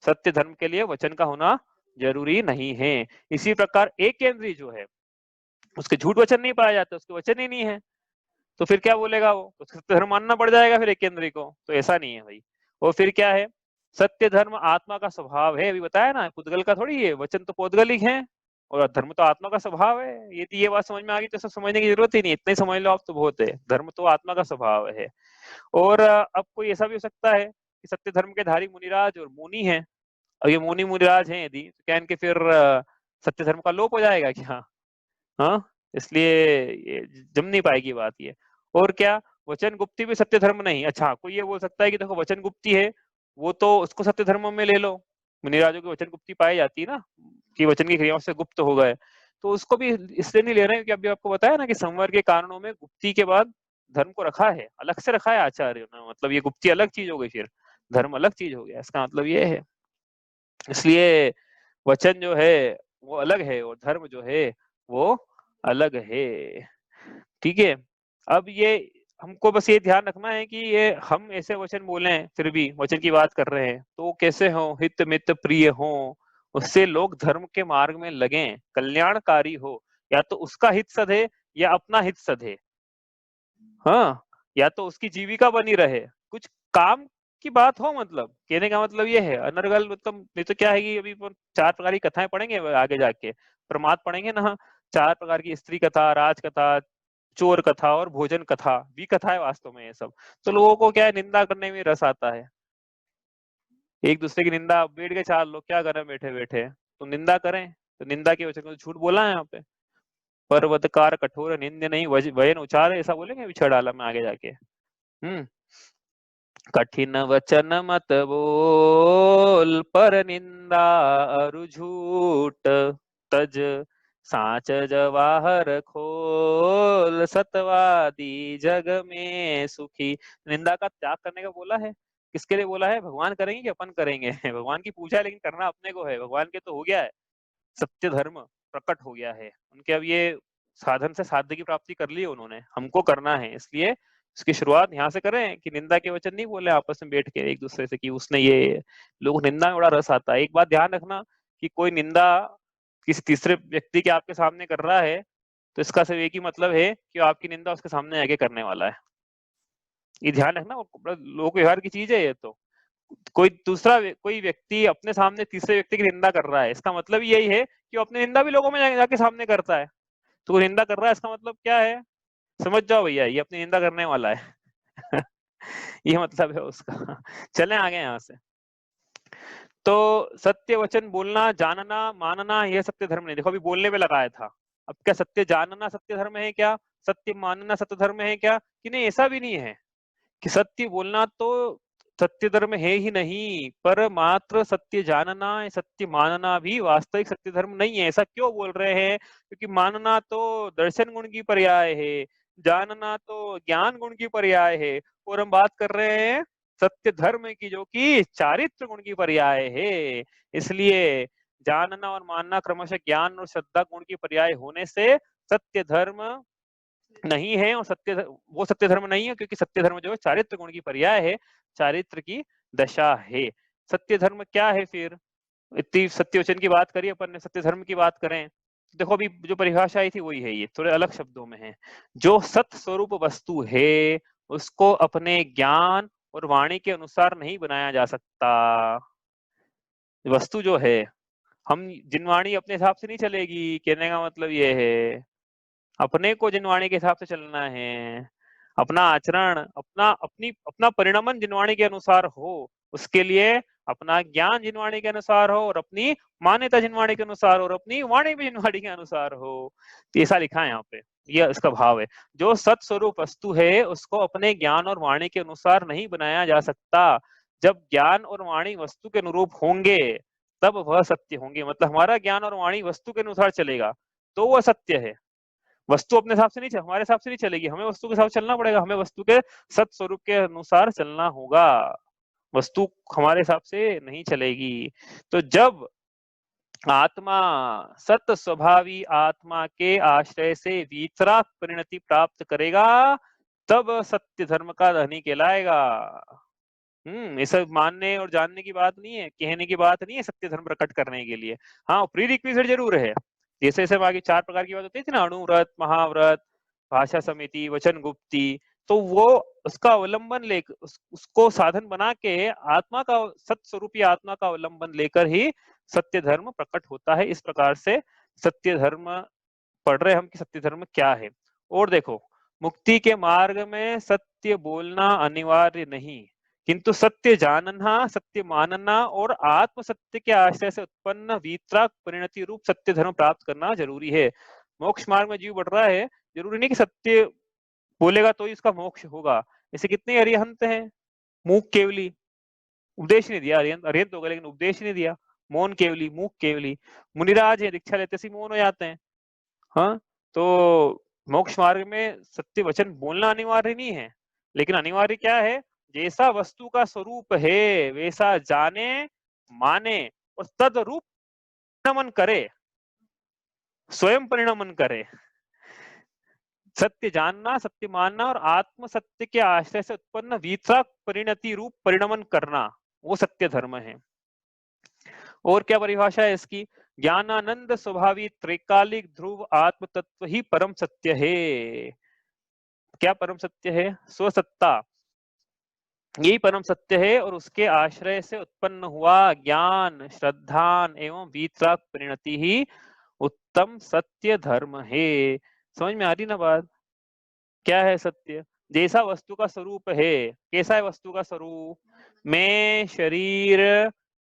सत्य धर्म के लिए वचन का होना जरूरी नहीं है। इसी प्रकार एक केंद्रीय जो है उसके झूठ वचन नहीं पाया जाता, उसके वचन ही नहीं है, तो फिर क्या बोलेगा वो, तो सत्य धर्म मानना पड़ जाएगा फिर एक केंद्रीय को, तो ऐसा नहीं है भाई। और फिर क्या है, सत्य धर्म आत्मा का स्वभाव है, अभी बताया ना, पुद्गल का थोड़ी है, वचन तो पौद्गलिक है और धर्म तो आत्मा का स्वभाव है। यदि ये बात समझ में आ गई तो सब समझने की जरूरत ही नहीं, इतना ही समझ लो आप तो बहुत है, धर्म तो आत्मा का स्वभाव है। और अब कोई ऐसा भी हो सकता है कि सत्य धर्म के धारी मुनिराज और मुनि हैं, अब ये मुनि मुनिराज हैं यदि, तो क्या इनके फिर सत्य धर्म का लोप हो जाएगा क्या? हाँ, इसलिए ये जम नहीं पाएगी बात ये। और क्या, वचन गुप्ती भी सत्य धर्म नहीं। अच्छा, कोई ये बोल सकता है कि देखो वचन गुप्ती है, वो तो उसको सत्य धर्म में ले लो, मुनिराजों की वचन गुप्ती पाई जाती है ना, कि वचन की क्रियाओं से गुप्त हो गए, तो उसको भी इसलिए नहीं ले रहे हैं, क्योंकि अभी आपको बताया ना कि संवर के कारणों में गुप्ती के बाद धर्म को रखा है, अलग से रखा है आचार्यों ने, मतलब ये गुप्ती अलग चीज हो गई, फिर धर्म अलग चीज हो गया, इसका मतलब ये है। इसलिए वचन जो है वो अलग है और धर्म जो है वो अलग है। ठीक है, अब ये हमको बस ये ध्यान रखना है कि ये हम ऐसे वचन बोले, फिर भी वचन की बात कर रहे हैं तो कैसे हो, हित मित प्रिय हो, उससे लोग धर्म के मार्ग में लगे, कल्याणकारी हो, या तो उसका हित सधे या अपना हित सधे। हाँ, या तो उसकी जीविका बनी रहे, कुछ काम की बात हो, मतलब कहने का मतलब ये है। अनर्गल मतलब नहीं तो क्या है कि अभी 4 प्रकार की कथाएं पढ़ेंगे आगे जाके, प्रमाद पढ़ेंगे ना, 4 प्रकार की स्त्री कथा, राज कथा, चोर कथा और भोजन कथा भी कथा है वास्तव में ये सब। तो लोगों को क्या है, निंदा करने में रस आता है, एक दूसरे की निंदा, बैठ के 4 लोग क्या करें बैठे बैठे, तो निंदा करें, तो निंदा के वचन को झूठ बोला है यहाँ पे, पर्वतकार कठोर निंद नहीं वयन उचार, ऐसा बोलेंगे बिछड़ डाला में आगे जाके। हम्म, कठिन वचन मत बोल, पर निंदा अरु झूठ, तज साच जवाहर खोल, सतवादी जग में सुखी। निंदा का त्याग करने का बोला है, किसके लिए बोला है, भगवान करेंगे कि अपन करेंगे? भगवान की पूजा है, लेकिन करना अपने को है, भगवान के तो हो गया है, सत्य धर्म प्रकट हो गया है उनके, अब ये साधन से साध्य की प्राप्ति कर ली उन्होंने, हमको करना है, इसलिए इसकी शुरुआत यहाँ से करें कि निंदा के वचन नहीं बोले आपस में बैठ के एक दूसरे से कि उसने ये, लोगों को निंदा में बड़ा रस आता है। एक बात ध्यान रखना कि कोई निंदा किसी तीसरे व्यक्ति के आपके सामने कर रहा है, तो इसका सिर्फ एक ही मतलब है कि आपकी निंदा उसके सामने आगे करने वाला है, ये ध्यान रखना, लोक व्यवहार की चीज है ये। तो कोई दूसरा कोई व्यक्ति अपने सामने तीसरे व्यक्ति की निंदा कर रहा है, इसका मतलब यही है कि वो अपनी निंदा भी लोगों में जाके सामने करता है, तो कोई निंदा कर रहा है इसका मतलब क्या है, समझ जाओ भैया, ये अपनी निंदा करने वाला है। ये मतलब है उसका। चलें आगे यहाँ से। तो सत्य वचन बोलना, जानना, मानना, ये सत्य धर्म नहीं। देखो अभी बोलने पे लगाया था, अब क्या सत्य जानना सत्य धर्म है क्या, सत्य मानना सत्य धर्म है क्या, कि नहीं, ऐसा भी नहीं है कि सत्य बोलना तो सत्य धर्म है ही नहीं, पर मात्र सत्य जानना, सत्य मानना भी वास्तविक सत्य धर्म नहीं है। ऐसा क्यों बोल रहे हैं, क्योंकि मानना तो दर्शन गुण की पर्याय है, जानना तो ज्ञान गुण की पर्याय है, और हम बात कर रहे हैं सत्य धर्म की, जो कि चारित्र गुण की पर्याय है। इसलिए जानना और मानना क्रमशः ज्ञान और श्रद्धा गुण की पर्याय होने से सत्य धर्म नहीं है, और वो सत्य धर्म नहीं है, क्योंकि सत्य धर्म जो है चारित्र गुण की पर्याय है, चारित्र की दशा है। सत्य धर्म क्या है फिर, इतनी सत्य वचन की बात करिए अपन ने, सत्य धर्म की बात करें, देखो अभी जो परिभाषा आई थी वही है, ये थोड़े अलग शब्दों में है। जो सत स्वरूप वस्तु है उसको अपने ज्ञान और वाणी के अनुसार नहीं बनाया जा सकता। वस्तु जो है, हम जिनवाणी अपने हिसाब से नहीं चलेगी, कहने का मतलब ये है, अपने को जिनवाणी के हिसाब से चलना है, अपना आचरण, अपना परिणमन जिनवाणी के अनुसार हो, उसके लिए अपना ज्ञान जिनवाणी के अनुसार हो, और अपनी मान्यता जिनवाणी के अनुसार हो, और अपनी वाणी भी जिनवाणी के अनुसार हो। तो ऐसा लिखा है यहाँ पे, ये इसका भाव है। जो सत स्वरूप वस्तु है उसको अपने ज्ञान और वाणी के अनुसार नहीं बनाया जा सकता। जब ज्ञान और वाणी वस्तु के अनुरूप होंगे तब वह सत्य होंगे, मतलब हमारा ज्ञान और वाणी वस्तु के अनुसार चलेगा तो वह सत्य है। वस्तु अपने हिसाब से नहीं, हमारे हिसाब से नहीं चलेगी, हमें वस्तु के साथ चलना पड़ेगा, हमें वस्तु के सत स्वरूप के अनुसार चलना होगा, वस्तु हमारे हिसाब से नहीं चलेगी। तो जब आत्मा सत स्वभावी आत्मा के आश्रय से वितराग परिणति प्राप्त करेगा, तब सत्य धर्म का धनी कहलाएगा। ऐसा मानने और जानने की बात नहीं है, कहने की बात नहीं है सत्य धर्म प्रकट करने के लिए। हाँ, प्रीरिक्विजिट जरूर है। जैसे जैसे आगे 4 प्रकार की बात होती थी ना, अणुव्रत, महाव्रत, भाषा समिति, वचन गुप्ती, तो वो उसका अवलंबन ले उसको साधन बना के आत्मा का सत्य स्वरूपी आत्मा का अवलंबन लेकर ही सत्य धर्म प्रकट होता है। इस प्रकार से सत्य धर्म पढ़ रहे हम कि सत्य धर्म क्या है। और देखो, मुक्ति के मार्ग में सत्य बोलना अनिवार्य नहीं, किंतु सत्य जानना, सत्य मानना और आत्म सत्य के आश्रय से उत्पन्न वीतराग परिणति रूप सत्य धर्म प्राप्त करना जरूरी है। मोक्ष मार्ग में जीव बढ़ रहा है, जरूरी नहीं कि सत्य बोलेगा तो ही उसका मोक्ष होगा। ऐसे कितने अरिहंत हैं, मूक केवली, उपदेश नहीं दिया, अरिहंत हो गए लेकिन उपदेश नहीं दिया। मौन केवली, मूक केवली, मुनिराज है, दीक्षा लेते ही मौन हो जाते हैं। हाँ, तो मोक्ष मार्ग में सत्य वचन बोलना अनिवार्य नहीं है, लेकिन अनिवार्य क्या है, जैसा वस्तु का स्वरूप है वैसा जाने, माने और तदरूप परिणमन करे, स्वयं परिणमन करे। सत्य जानना, सत्य मानना और आत्म सत्य के आश्रय से उत्पन्न वीतराग परिणति रूप परिणमन करना, वो सत्य धर्म है। और क्या परिभाषा है इसकी, ज्ञानानंद स्वभावी त्रैकालिक ध्रुव आत्म तत्व ही परम सत्य है। क्या परम सत्य है, स्वसत्ता, यही परम सत्य है और उसके आश्रय से उत्पन्न हुआ ज्ञान, श्रद्धान एवं वीतराग परिणति ही उत्तम सत्य धर्म है। समझ में आ रही ना बात, क्या है सत्य, जैसा वस्तु का स्वरूप है। कैसा है वस्तु का स्वरूप, मैं शरीर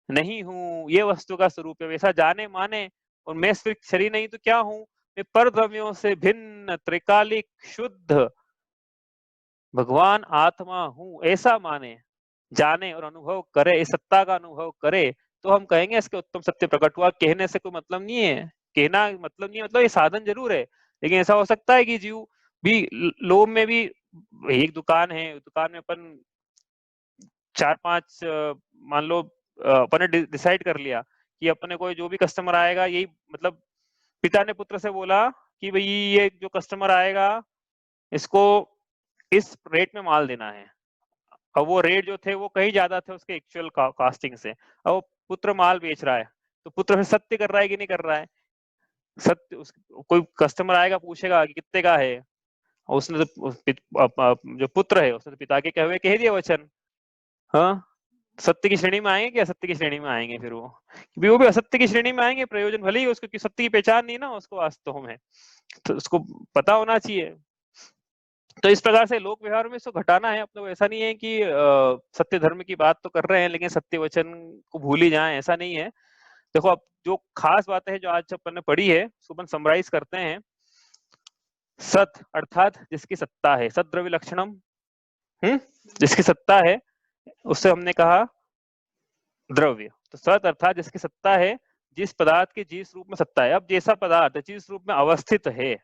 नहीं हूं, ये वस्तु का स्वरूप है, वैसा जाने माने। और मैं सिर्फ शरीर नहीं तो क्या हूं, मैं पर द्रव्यों से भिन्न त्रिकालिक शुद्ध भगवान आत्मा हूं, ऐसा माने, जाने और अनुभव करे, इस सत्ता का अनुभव करे, तो हम कहेंगे इसके उत्तम सत्य प्रकट हुआ। कहने से कोई मतलब नहीं है, कहना मतलब नहीं है, मतलब ये साधन जरूर है, लेकिन ऐसा हो सकता है कि जीव भी लोभ में भी, एक दुकान है, दुकान में अपन 4-5 मान लो अपन ने डिसाइड कर लिया कि अपने को जो भी कस्टमर आएगा, यही मतलब पिता ने पुत्र से बोला कि भाई ये जो कस्टमर आएगा इसको इस रेट में माल देना है। अब वो रेट जो थे वो कहीं ज्यादा थे उसके एक्चुअल कास्टिंग से। अब वो पुत्र माल बेच रहा है, तो पुत्र फिर सत्य कर रहा है कि नहीं कर रहा है, सत्य कोई कस्टमर आएगा पूछेगा कि कितने का है, उसने तो जो पुत्र है उसने तो पिता के कहे हुए कह दिया वचन। हाँ, सत्य की श्रेणी में आएंगे कि असत्य की श्रेणी में आएंगे, फिर वो भी असत्य की श्रेणी में आएंगे। प्रयोजन भले ही उसको, कि सत्य की पहचान नहीं ना उसको वास्तव में, तो उसको पता होना चाहिए। तो इस प्रकार से लोक व्यवहार में इसको घटाना है अपने को। ऐसा नहीं है कि सत्य धर्म की बात तो कर रहे हैं लेकिन सत्य वचन को भूल ही जाए, ऐसा नहीं है। देखो, अब जो खास बातें हैं जो आज अपन ने पढ़ी है उसको अपन समराइज करते हैं। सत अर्थात जिसकी सत्ता है, सत द्रव्य लक्षणम, जिसकी सत्ता है, उससे हमने कहा द्रव्य। तो सत अर्थात जिसकी सत्ता है, जिस पदार्थ की जिस रूप में सत्ता है। अब जैसा पदार्थ जिस रूप में अवस्थित है,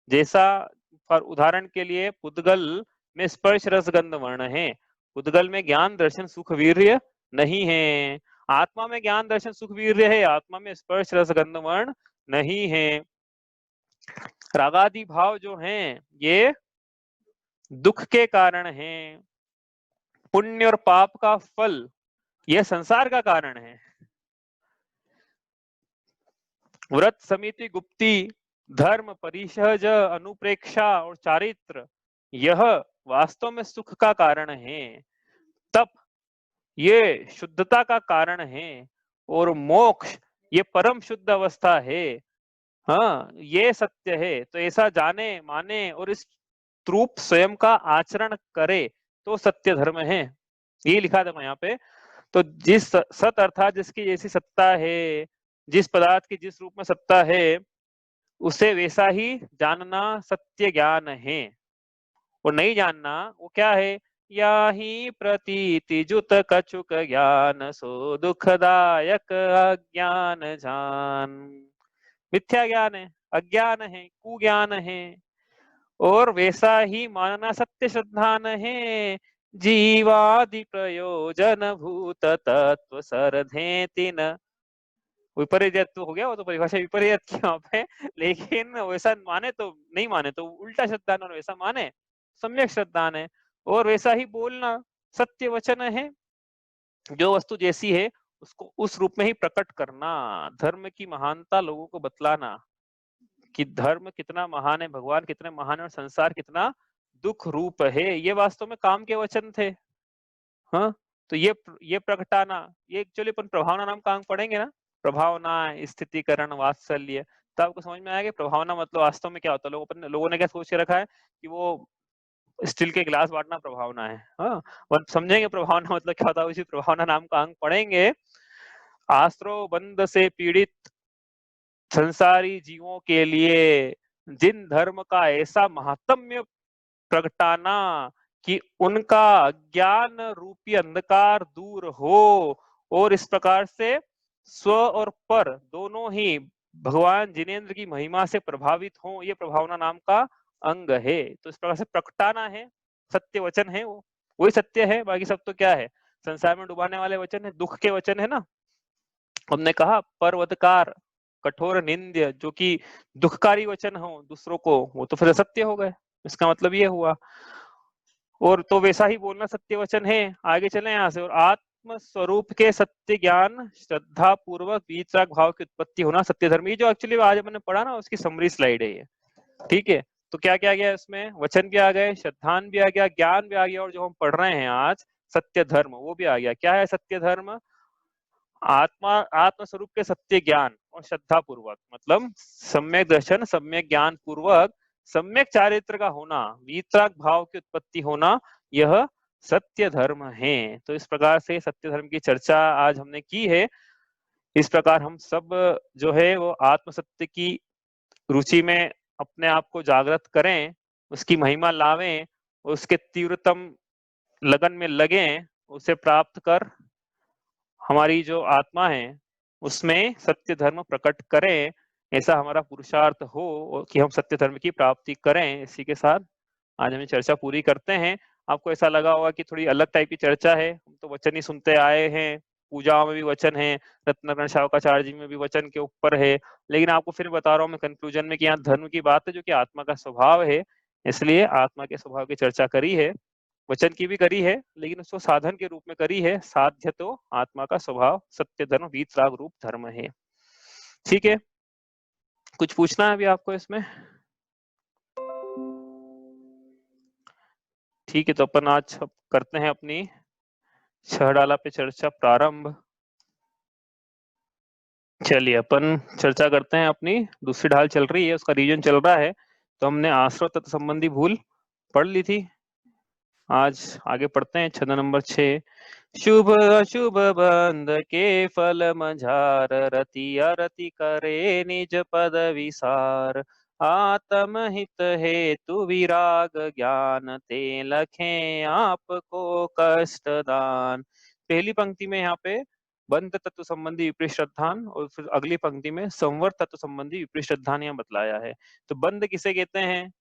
जैसा पर उदाहरण के लिए पुद्गल में स्पर्श रस गंध वर्ण है, पुद्गल में ज्ञान दर्शन सुख वीर्य नहीं है। आत्मा में ज्ञान दर्शन सुख वीर्य है, आत्मा में स्पर्श रस गंध वर्ण नहीं है। रागादि भाव जो हैं ये दुख के कारण हैं, पुण्य और पाप का फल यह संसार का कारण है। व्रत समिति गुप्ती धर्म परिसहज अनुप्रेक्षा और चारित्र यह वास्तव में सुख का कारण है। तप ये शुद्धता का कारण है और मोक्ष ये परम शुद्ध अवस्था है। हाँ, ये सत्य है। तो ऐसा जाने माने और इस रूप स्वयं का आचरण करे तो सत्य धर्म है। ये लिखा था यहाँ पे। तो जिस सत अर्थात जिसकी जैसी सत्ता है, जिस पदार्थ की जिस रूप में सत्ता है, उसे वैसा ही जानना सत्य ज्ञान है। और नहीं जानना वो क्या है, या ही प्रतीति जुत कछुक ज्ञान सो दुखदायक अज्ञान जान। मिथ्या ज्ञान है, अज्ञान है, कुज्ञान है। और वैसा ही मानना सत्य श्रद्धान है, जीवादि प्रयोजन भूत तत्व सरधे तिन। विपरीत तो हो गया, वो तो परिभाषा विपरीत की वहां पे, लेकिन वैसा माने तो नहीं, माने तो उल्टा श्रद्धान, और वैसा माने सम्यक श्रद्धान है। और वैसा ही बोलना सत्य वचन है, जो वस्तु जैसी है उसको उस रूप में ही प्रकट करना, धर्म की महानता लोगों को बतलाना कि धर्म कितना महान है, भगवान कितने महान है और संसार कितना दुख रूप है। ये वास्तव में काम के वचन थे। हाँ, तो ये प्रगटाना, ये एक्चुअली अपन प्रभावना नाम का अंग पढ़ेंगे ना, प्रभावना, स्थितिकरण, वात्सल्य, तो आपको समझ में आएगा प्रभावना मतलब वास्तव में क्या होता है। लोगों ने क्या सोच के रखा है कि वो स्टील के गिलास बांटना प्रभावना है। हाँ, समझेंगे प्रभावना मतलब क्या होता है, उसी प्रभावना नाम का अंग पढ़ेंगे। आश्रव बंध से पीड़ित संसारी जीवों के लिए जिन धर्म का ऐसा महात्म्य प्रगटाना कि उनका ज्ञान रूपी अंधकार दूर हो और इस प्रकार से स्व और पर दोनों ही भगवान जिनेंद्र की महिमा से प्रभावित हो, ये प्रभावना नाम का अंग है। तो इस प्रकार से प्रगटाना है, सत्य वचन है, वो वही सत्य है, बाकी सब तो क्या है, संसार में डुबाने वाले वचन है, दुख के वचन है ना। हमने कहा पर्वतकार, कठोर निंद्य, जो कि दुखकारी वचन हो दूसरों को, वो तो फिर असत्य हो गए। इसका मतलब ये हुआ, और तो वैसा ही बोलना सत्य वचन है। आगे चले यहाँ से, और आत्म स्वरूप के सत्य ज्ञान श्रद्धा पूर्वक वीतराग भाव की उत्पत्ति होना सत्य धर्म। ये जो एक्चुअली आज हमने पढ़ा ना, उसकी समरी स्लाइड है ये, ठीक है। तो क्या क्या गया इसमें, वचन भी आ गए, श्रद्धान भी आ गया, ज्ञान भी आ गया, और जो हम पढ़ रहे हैं आज सत्य धर्म, वो भी आ गया। क्या है सत्य धर्म, आत्म स्वरूप के सत्य ज्ञान और श्रद्धा पूर्वक, मतलब सम्यक दर्शन, सम्यक ज्ञान पूर्वक सम्यक चारित्र का होना, वीतराग भाव की उत्पत्ति होना, यह सत्य धर्म है। तो इस प्रकार से सत्य धर्म की चर्चा आज हमने की है। इस प्रकार हम सब जो है वो आत्म सत्य की रुचि में अपने आप को जागृत करें, उसकी महिमा लावें, उसके तीव्रतम लगन में लगें, उसे प्राप्त कर हमारी जो आत्मा है उसमें सत्य धर्म प्रकट करें। ऐसा हमारा पुरुषार्थ हो कि हम सत्य धर्म की प्राप्ति करें। इसी के साथ आज हम चर्चा पूरी करते हैं। आपको ऐसा लगा होगा कि थोड़ी अलग टाइप की चर्चा है, हम तो वचन ही सुनते आए हैं, पूजाओं में भी वचन है, रत्नाकरण शावकाचार्य जी में भी वचन के ऊपर है, लेकिन आपको फिर बता रहा हूँ मैं कंक्लूजन में कि यहाँ धर्म की बात है जो कि आत्मा का स्वभाव है, इसलिए आत्मा के स्वभाव की चर्चा करी है, वचन की भी करी है, लेकिन उसको साधन के रूप में करी है। साध्य तो आत्मा का स्वभाव सत्य धर्म वीतराग रूप धर्म है। ठीक है, कुछ पूछना है अभी आपको इसमें? ठीक है, तो अपन आज करते हैं अपनी छह डाला पे चर्चा प्रारंभ। चलिए अपन चर्चा करते हैं, अपनी दूसरी ढाल चल रही है, उसका रीजन चल रहा है। तो हमने आश्रव तत्व संबंधी भूल पढ़ ली थी, आज आगे पढ़ते हैं छंद नंबर 6। शुभ अशुभ बंध के फल मझार, रति अरति करे निज पद विसार, आत्म हित हेतु विराग ज्ञान, ते लखे आपको कष्ट दान। पहली पंक्ति में यहाँ पे बंध तत्व संबंधी विपरीत श्रद्धान, और फिर अगली पंक्ति में संवर तत्व संबंधी विपरीत श्रद्धान यहाँ बतलाया है। तो बंध किसे कहते हैं,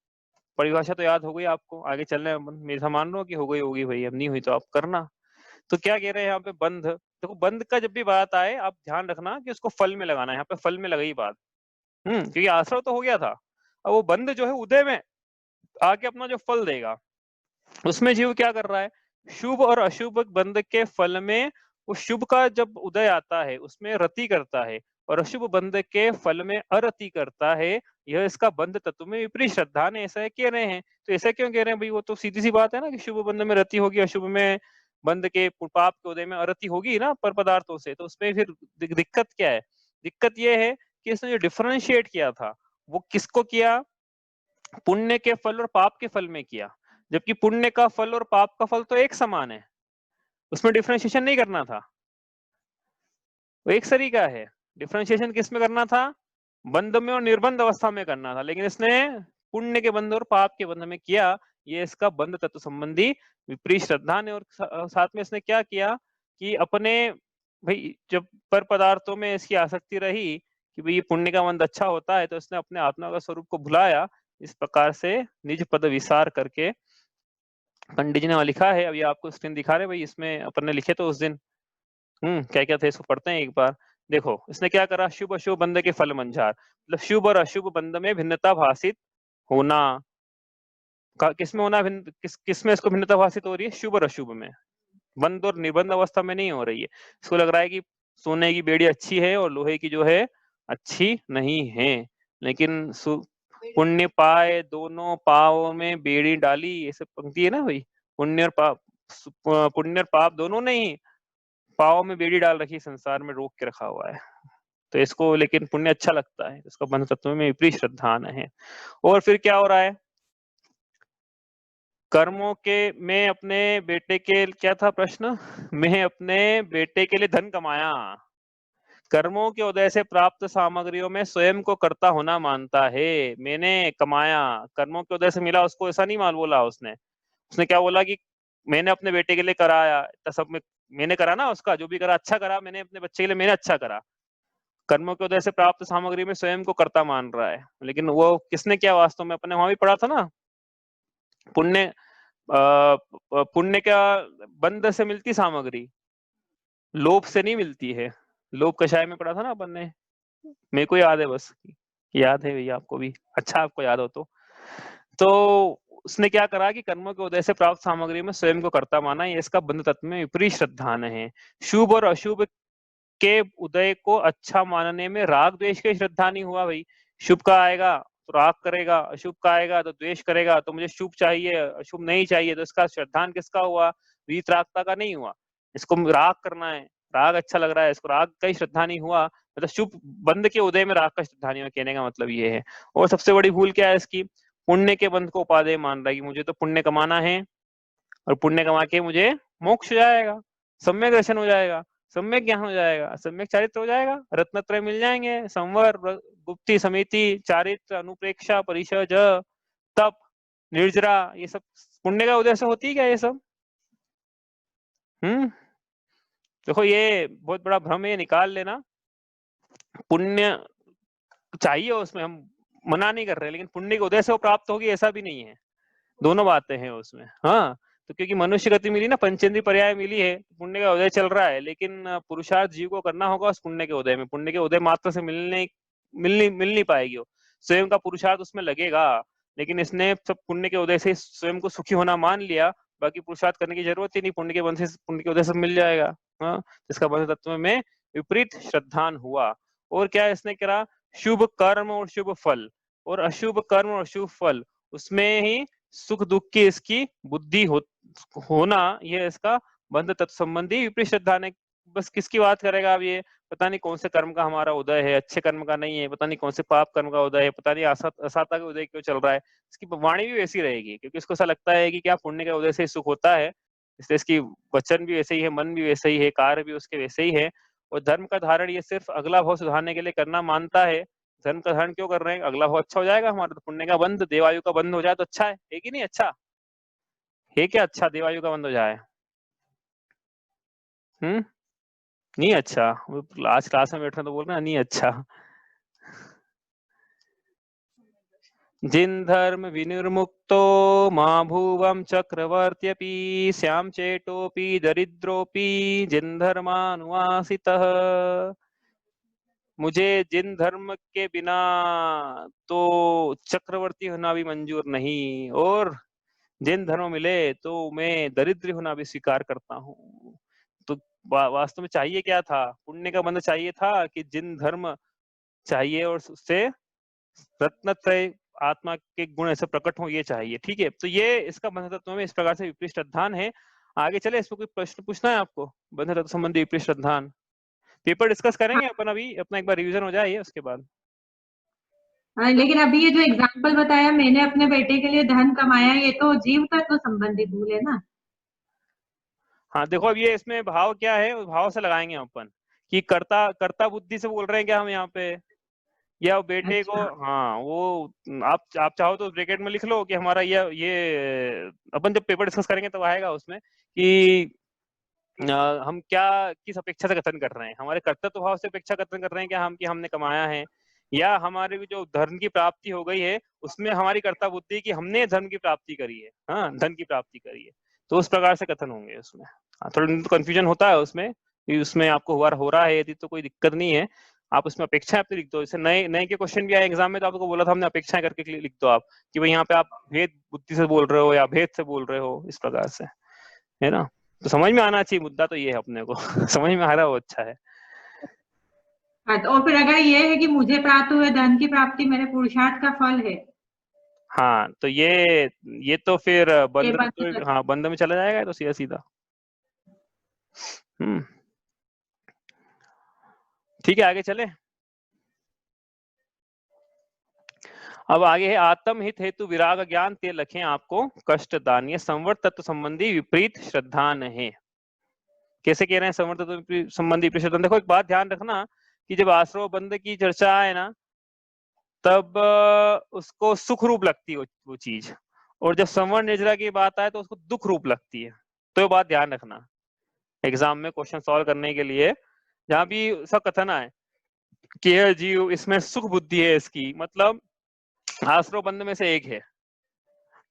परिभाषा तो याद हो गई आपको, आगे चलने मेरा मान लो कि हो गई होगी भाई, अब नहीं हुई तो आप करना। तो क्या कह रहे हैं यहाँ पे, बंध, देखो बंध का जब भी बात आए आप ध्यान रखना कि उसको फल में लगाना है, यहाँ पे फल में लगाई बात। क्योंकि आश्रव तो हो गया था, अब वो बंध जो है उदय में आके अपना जो फल देगा, उसमें जीव क्या कर रहा है, शुभ और अशुभ बंध के फल में वो शुभ का जब उदय आता है उसमें रति करता है, और अशुभ बंध के फल में अरति करता है। यह इसका बंध तत्व में विपरीत श्रद्धा ने ऐसा कह रहे हैं। तो ऐसा क्यों कह रहे हैं भाई, वो तो सीधी सी बात है ना कि शुभ बंध में रति होगी, अशुभ में बंध के पाप के उदय में अरति होगी ना पर पदार्थों से। तो उसमें फिर दिक्कत क्या है, दिक्कत यह है कि इसने जो डिफरेंशिएट किया था वो किसको किया, पुण्य के फल और पाप के फल में किया, जबकि पुण्य का फल और पाप का फल तो एक समान है, उसमें डिफरेंशिएशन नहीं करना था, वो एक तरीका है। डिफरेंशिएशन किस में करना था, बंध में और निर्बंध अवस्था में करना था, लेकिन इसने पुण्य के बंध और पाप के बंध में किया। ये इसका बंध तत्व संबंधी विपरीत श्रद्धा ने, और साथ में इसने क्या किया कि अपने भाई जब पर पदार्थों में इसकी आसक्ति रही कि भाई ये पुण्य का बंध अच्छा होता है, तो इसने अपने आत्मा का स्वरूप को भुलाया। इस प्रकार से निज पद विसार करके पंडित जी ने लिखा है, अभी आपको स्क्रीन दिखा रहे भाई, इसमें अपन ने लिखे तो उस दिन क्या क्या थे, इसको पढ़ते हैं एक बार। देखो इसने क्या करा, शुभ अशुभ बंध के फल मंझार, मतलब शुभ और अशुभ बंध में भिन्नता भाषित होना, किसमें होना भिन्न, किसमें इसको भिन्नता भाषित हो रही है, शुभ और अशुभ में। बंद और निर्बंध अवस्था में नहीं हो रही है। इसको लग रहा है कि सोने की बेड़ी अच्छी है और लोहे की जो है अच्छी नहीं है। लेकिन पुण्य पाए दोनों पावों में बेड़ी डाली, ये सब पंक्ति है ना भाई। पुण्य और पाप दोनों नहीं, पावों में बेड़ी डाल रखी, संसार में रोक के रखा हुआ है। तो इसको लेकिन पुण्य अच्छा लगता है, इसका बंध तत्व में विपरीत श्रद्धा है। और फिर क्या हो रहा है, कर्मों के, मैं अपने बेटे के, क्या था प्रश्न, मैं अपने बेटे के लिए धन कमाया, कर्मों के उदय से प्राप्त सामग्रियों में स्वयं को कर्ता होना मानता है। मैंने कमाया, कर्मों के उदय से मिला उसको, ऐसा नहीं मान बोला उसने। उसने क्या बोला कि मैंने अपने बेटे के लिए कराया, सब में मैंने करा ना, उसका जो भी करा अच्छा करा, मैंने अपने बच्चे के लिए मैंने अच्छा करा। कर्मों के उदय से प्राप्त सामग्री में स्वयं को कर्ता मान रहा है, लेकिन वो किसने किया वास्तव में, अपने वहां भी पढ़ा था ना, पुण्य पुण्य क्या बंध से मिलती सामग्री, लोभ से नहीं मिलती है। लोभ कषाय में पढ़ा था ना अपन ने, मेरे को याद है, बस याद है भैया आपको भी, अच्छा आपको याद हो तो उसने क्या करा कि कर्मों के उदय से प्राप्त सामग्री में स्वयं को कर्ता माना, ये इसका बंध तत्व में विपरीत श्रद्धा है। शुभ और अशुभ के उदय को अच्छा मानने में राग द्वेष की श्रद्धा नहीं हुआ भाई। शुभ का आएगा तो राग करेगा, अशुभ का आएगा तो द्वेष करेगा, तो मुझे शुभ चाहिए अशुभ नहीं चाहिए, तो इसका श्रद्धान किसका हुआ, वीतरागता का नहीं हुआ। इसको राग करना है, राग अच्छा लग रहा है, इसको राग का ही श्रद्धा नहीं हुआ, मतलब शुभ बंध के उदय में राग का श्रद्धा नहीं हुआ, कहने का मतलब ये है। और सबसे बड़ी भूल क्या है इसकी, पुण्य के बंध को उपादेय मान रहा है कि मुझे तो पुण्य कमाना है और पुण्य कमा के मुझे मोक्ष हो जाएगा, सम्यक दर्शन हो जाएगा, सम्यक ज्ञान हो जाएगा, सम्यक चारित्र हो जाएगा, रत्नत्रय मिल जाएंगे, संवर गुप्ति समिति चारित्र अनुप्रेक्षा परिषद तप निर्जरा, ये सब पुण्य का उदय से होती है क्या ये सब? देखो ये बहुत बड़ा भ्रम है, निकाल लेना। पुण्य चाहिए उसमें, हम मना नहीं कर रहे, लेकिन पुण्य के उदय से वो प्राप्त होगी ऐसा भी नहीं है, दोनों बातें हैं उसमें। हाँ, तो क्योंकि मनुष्य गति मिली ना, पंचेंद्रिय पर्याय मिली है, पुण्य का उदय चल रहा है, लेकिन पुरुषार्थ जीव को करना होगा उस पुण्य के उदय में। पुण्य के उदय मात्र से मिल नहीं पाएगी वो, स्वयं का पुरुषार्थ उसमें लगेगा। लेकिन इसने सब पुण्य के उदय से स्वयं को सुखी होना मान लिया, बाकी पुरुषार्थ करने की जरूरत ही नहीं, पुण्य के बंध से, पुण्य के उदय से मिल जाएगा। हाँ, इसका बंध तत्व में विपरीत श्रद्धान हुआ। और क्या इसने करा, शुभ कर्म और शुभ फल और अशुभ कर्म और अशुभ फल, उसमें ही सुख दुख की इसकी बुद्धि होना, ये इसका बंध तत्व संबंधी विपरीत श्रद्धा ने। बस किसकी बात करेगा अब ये, पता नहीं कौन से कर्म का हमारा उदय है, अच्छे कर्म का नहीं है, पता नहीं कौन से पाप कर्म का उदय है, पता नहीं असाता का उदय क्यों चल रहा है। इसकी वाणी भी वैसी रहेगी, क्योंकि इसको ऐसा लगता है कि क्या पुण्य का उदय से सुख होता है, इसलिए इसकी वचन भी वैसे ही है, मन भी वैसे ही है, कार्य भी उसके वैसे ही है। और धर्म का धारण ये सिर्फ अगला भाव सुधारने के लिए करना मानता है। धर्म का धारण क्यों कर रहे हैं, अगला भाव अच्छा हो जाएगा हमारा, तो पुण्य का बंध देवायु का बंध हो जाए तो अच्छा है कि नहीं, अच्छा है क्या, अच्छा देवायु का बंध हो जाए, नहीं अच्छा, आज क्लास में बैठे तो बोल रहे हैं नहीं अच्छा। जिन धर्म विनिर्मुक्तो माँ भुवम चक्रवर्त्यपि श्याम चेटोपि दरिद्रोपि जिन धर्मानुवासितः, मुझे जिन धर्म के बिना तो चक्रवर्ती होना भी मंजूर नहीं, और जिन धर्म मिले तो मैं दरिद्र होना भी स्वीकार करता हूँ। तो वास्तव में चाहिए क्या था, पुण्य का बंध चाहिए था कि जिन धर्म चाहिए और उससे रत्नत्रय आत्मा के गुण ऐसे प्रकट हो, ये चाहिए। ठीक है, तो ये इसका बंध तत्व में इस प्रकार से विपरीत श्रद्धान है। आगे चले, इसमें कोई प्रश्न पूछना है आपको बंध तत्व संबंधी विपरीत श्रद्धान? पेपर डिस्कस करेंगे अपन, अभी अपना एक बार रिवीजन हो जाए उसके बाद। हाँ, लेकिन अभी ये जो एग्जाम्पल बताया, मैंने अपने बेटे के लिए धन कमाया, ये तो जीव तत्व संबंधी भूल है ना। हाँ देखो, अब ये इसमें भाव क्या है, उस भाव से लगाएंगे अपन कि कर्ता कर्ता बुद्धि से बोल रहे हैं क्या हम यहाँ पे, या बेटे को। अच्छा, हाँ वो आप चाहो तो ब्रैकेट में लिख लो कि हमारा ये अपन जब पेपर डिस्कस करेंगे तब आएगा उसमें कि हम क्या किस अपेक्षा से कथन कर रहे हैं, हमारे कर्तव्य भाव से अपेक्षा कथन कर रहे हैं क्या हम, कि हमने कमाया है, या हमारे जो धर्म की प्राप्ति हो गई है उसमें हमारी कर्ता बुद्धि की हमने धर्म की प्राप्ति करी है, हाँ धन की प्राप्ति करी है, तो उस प्रकार से कथन होंगे उसमें। हाँ, थोड़ा कंफ्यूजन होता है उसमें, उसमें आपको हो रहा है यदि तो कोई दिक्कत नहीं है, आप उसमें अपेक्षा अपनी लिख दो। जैसे नए नए के क्वेश्चन भी आए एग्जाम में, तो आपको बोला था हमने अपेक्षाएं करके लिख दो आप, कि भाई यहाँ पे आप भेद बुद्धि से बोल रहे हो या भेद से बोल रहे हो, इस प्रकार से, है ना। तो समझ में आना चाहिए, मुद्दा तो ये है अपने को समझ में आ रहा है वो अच्छा है। हाँ, तो और फिर अगर ये है कि मुझे प्राप्त हुए धन की प्राप्ति मेरे पुरुषार्थ का फल है, हाँ तो ये तो फिर ये बंध में, बात तो तो हाँ बंध में चला जाएगा, तो सीधा सीधा। ठीक है, आगे चले। अब आगे है, आत्म हित हेतु विराग ज्ञान ते लखें आपको कष्ट दान, ये संवर्त तत्व संबंधी विपरीत श्रद्धान है। कैसे कह रहे हैं संवर्त तत्व संबंधी विपरीत श्रद्धान? देखो एक बात ध्यान रखना कि जब आश्रव बंध की चर्चा है ना, तब उसको सुख रूप लगती है वो चीज, और जब संवर्ण निजरा की बात आए तो उसको दुख रूप लगती है। तो ये बात ध्यान रखना एग्जाम में क्वेश्चन सॉल्व करने के लिए, जहां भी सब कथन है कि यह जीव इसमें सुख बुद्धि है, इसकी मतलब आश्रव बंध में से एक है,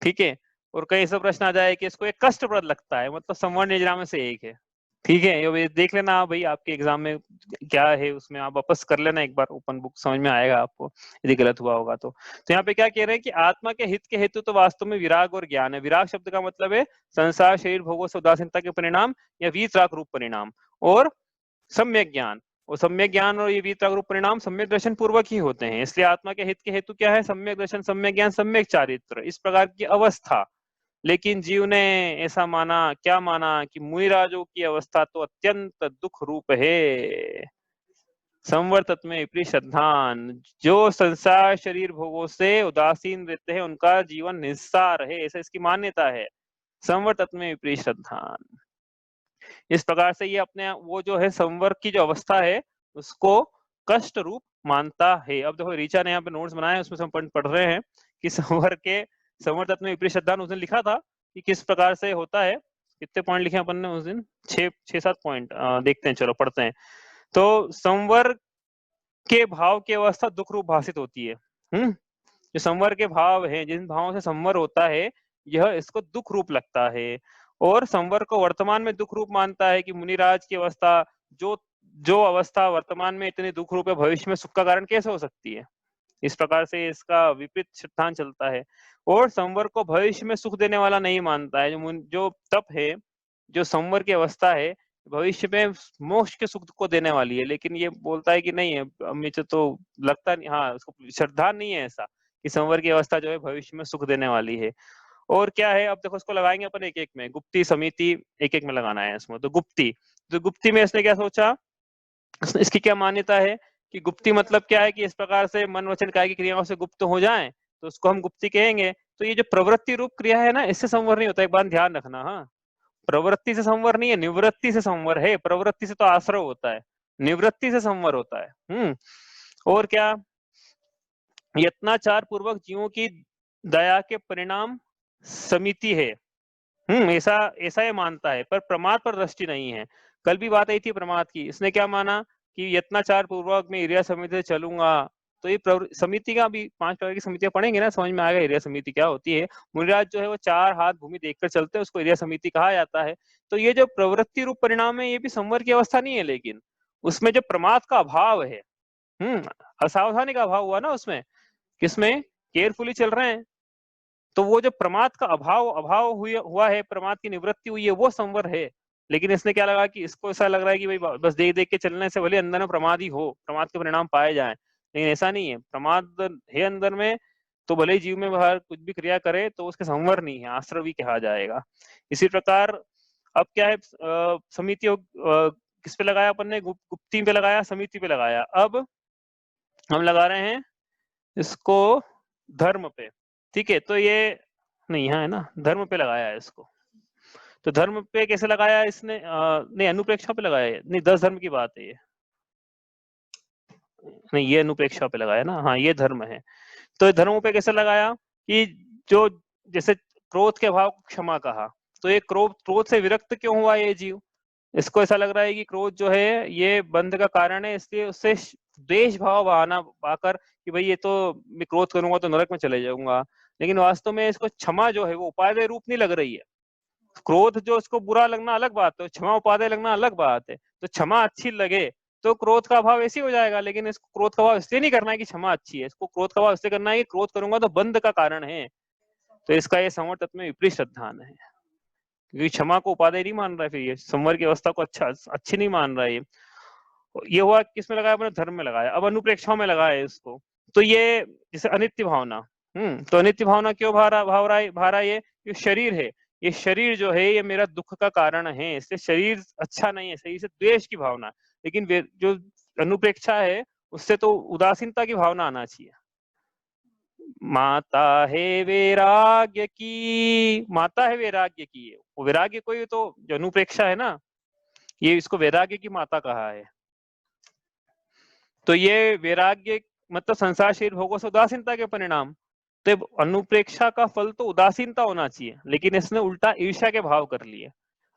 ठीक है, और कहीं ऐसा प्रश्न आ जाए कि इसको एक कष्टप्रद लगता है, मतलब संवर्ण निजरा में से एक है, ठीक है। ये देख लेना भाई आपके एग्जाम में क्या है, उसमें आप वापस कर लेना एक बार, ओपन बुक समझ में आएगा आपको यदि गलत हुआ होगा तो। यहाँ पे क्या कह रहे हैं कि आत्मा के हित के हेतु तो वास्तव में विराग और ज्ञान है। विराग शब्द का मतलब है संसार शरीर भोगों से उदासीनता के परिणाम या वीतराग रूप परिणाम, और सम्यक ज्ञान, और सम्यक ज्ञान और ये वीतराग रूप परिणाम सम्यक दर्शन पूर्वक ही होते हैं। इसलिए आत्मा के हित के हेतु क्या है? सम्यक दर्शन, सम्यक ज्ञान, सम्यक चारित्र, इस प्रकार की अवस्था। लेकिन जीव ने ऐसा माना, क्या माना कि मुनिराजों की अवस्था तो अत्यंत दुख रूप है। संवर्तत में विपरीत श्रद्धान, जो संसार शरीर भोगों से उदासीन रहते हैं उनका जीवन निस्सार है, ऐसा इसकी मान्यता है। संवर्तत में विपरीत श्रद्धान, इस प्रकार से ये अपने वो जो है संवर की जो अवस्था है उसको कष्ट रूप मानता है। अब देखो रीचा ने यहाँ पे नोट्स बनाए, उसमें हम पढ़ रहे हैं कि संवर तत्व में विपरीत श्रद्धान उसने लिखा था कि किस प्रकार से होता है। कितने पॉइंट लिखे अपन ने उस दिन? 6-7 पॉइंट देखते हैं, चलो पढ़ते हैं। तो संवर के भाव की अवस्था दुख रूप भाषित होती है। जो संवर के भाव है, जिन भावों से संवर होता है, यह इसको दुख रूप लगता है, और संवर को वर्तमान में दुख रूप मानता है कि मुनिराज की अवस्था, जो जो अवस्था वर्तमान में इतनी दुख रूप है, भविष्य में सुख का कारण कैसे हो सकती है? इस प्रकार से इसका विपरीत सिद्धांत चलता है। और संवर को भविष्य में सुख देने वाला नहीं मानता है। जो तप है, जो संवर की अवस्था है, भविष्य में मोक्ष के सुख को देने वाली है, लेकिन ये बोलता है कि नहीं है, मुझे तो लगता नहीं, हाँ उसको श्रद्धा नहीं है ऐसा कि संवर की अवस्था जो है भविष्य में सुख देने वाली है। और क्या है, अब देखो इसको लगाएंगे अपन एक एक में, गुप्ती समिति एक एक में लगाना है इसमें। तो गुप्ती में इसने क्या सोचा, इसकी क्या मान्यता है कि गुप्ती मतलब क्या है कि इस प्रकार से मन वचन काय की क्रियाओं से गुप्त हो जाए तो उसको हम गुप्ती कहेंगे। तो ये जो प्रवृत्ति रूप क्रिया है ना, इससे संवर नहीं होता, एक बात ध्यान रखना। हाँ, प्रवृत्ति से संवर नहीं है, निवृत्ति से संवर है। प्रवृत्ति से तो आश्रय होता है, निवृत्ति से संवर होता है। और क्या, यत्नाचार पूर्वक जीवों की दया के परिणाम समिति है। ऐसा ऐसा ये मानता है, पर प्रमाद पर दृष्टि नहीं है। कल भी बात आई थी प्रमाद की, इसने क्या माना कि यत्नाचार पूर्वक मैं एरिया समिति से चलूंगा। तो ये समिति का भी 5 प्रकार की समितियां पढ़ेंगे ना, समझ में आएगा एरिया समिति क्या होती है। मुनिराज जो है वो 4 हाथ भूमि देखकर चलते हैं, उसको एरिया समिति कहा जाता है। तो ये जो प्रवृत्ति रूप परिणाम है, ये भी संवर की अवस्था नहीं है, लेकिन उसमें जो प्रमाद का अभाव है, असावधानी का अभाव हुआ ना उसमें, किसमें केयरफुली चल रहे हैं, तो वो जो प्रमाद का अभाव हुआ है, प्रमाद की निवृत्ति हुई है, वो संवर है। लेकिन इसने क्या लगा कि इसको ऐसा लग रहा है कि भाई बस देख देख के चलने से भले अंदर में प्रमाद ही हो, प्रमाद के परिणाम पाए जाए, लेकिन ऐसा नहीं है। प्रमाद है अंदर में, तो भले ही जीव में बाहर कुछ भी क्रिया करे तो उसके संवर नहीं है, आश्रवी कहा जाएगा। इसी प्रकार अब क्या है, समिति किस पे लगाया अपन ने? गुप्ती पे लगाया, समिति पे लगाया। अब हम लगा रहे हैं इसको धर्म पे, ठीक है। तो ये नहीं, यहाँ है ना, धर्म पे लगाया है इसको। तो धर्म पे कैसे लगाया इसने? नहीं, अनुप्रेक्षा पे लगाया है। नहीं, 10 धर्म की बात है ये, नहीं ये अनुप्रेक्षा पे लगाया ना, हाँ ये धर्म है। तो धर्मों पे कैसे लगाया कि जो जैसे क्रोध के अभाव क्षमा कहा, तो ये क्रोध से विरक्त क्यों हुआ ये जीव? इसको ऐसा लग रहा है कि क्रोध जो है ये बंध का कारण है, इसलिए उससे द्वेष भाव आकर कि भाई ये तो मैं क्रोध करूंगा तो नरक में चले जाऊंगा। लेकिन वास्तव में इसको क्षमा जो है वो उपादेय रूप नहीं लग रही है। क्रोध जो उसको बुरा लगना अलग बात है, क्षमा उपादेय लगना अलग बात है। तो क्षमा अच्छी लगे तो क्रोध का अभाव ऐसे हो जाएगा, लेकिन इसको क्रोध का भाव इसलिए नहीं करना है कि क्षमा अच्छी है, इसको क्रोध का भाव इसलिए करना है कि क्रोध करूंगा तो बंध का कारण है। तो इसका ये संवर तत्व में विपरीत श्रद्धान है। क्योंकि क्षमा को उपादेय नहीं मान रहा है, फिर ये संवर की अवस्था को अच्छी नहीं मान रहा है। ये हुआ किस में लगाया, अपने धर्म में लगाया। अब अनुप्रेक्षाओं में लगाया इसको, तो ये जैसे अनित्य भावना, तो अनित्य भावना क्यों भारा ये शरीर है, ये शरीर जो है ये मेरा दुख का कारण है, इसलिए शरीर अच्छा नहीं है, शरीर से द्वेष की भावना। लेकिन जो अनुप्रेक्षा है उससे तो उदासीनता की भावना आना चाहिए। माता है वैराग्य की, माता है वैराग्य की, वो वैराग्य कोई तो जो अनुप्रेक्षा है ना, ये इसको वैराग्य की माता कहा है। तो ये वैराग्य मतलब संसार शरीर भोगों से उदासीनता के परिणाम, तो अनुप्रेक्षा का फल तो उदासीनता होना चाहिए, लेकिन इसने उल्टा ईर्ष्या के भाव कर लिए,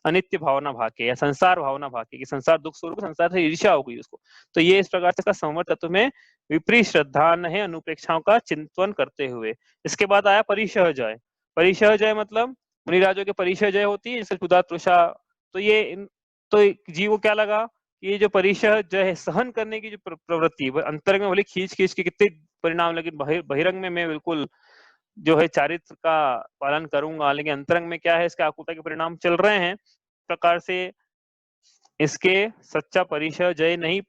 अनित्य भावना भाके या संसार भावना भाके कि संसार दुख स्वरूप, संसार से ईर्ष्या हो गई उसको। तो ये इस प्रकार से संवर तत्व में विपरीत श्रद्धान है अनुप्रेक्षाओं का चिंतन करते हुए। इसके बाद आया परिशह जय। परिशह जय मतलब मुनिराजों के परिशह जय होती है, जैसे क्षुधा तृषा। तो ये तो जीव को क्या लगा, ये जो परिशह जो है सहन करने की जो प्रवृत्ति है, अंतरंग में भले खींच खींच के कितने परिणाम, लेकिन बहिरंग में मैं बिल्कुल जो है चारित्र का पालन करूंगा, लेकिन अंतरंग में क्या है, इसके आकुलता के परिणाम चल रहे हैं। प्रकार से इसके सच्चा परिशह जय नहीं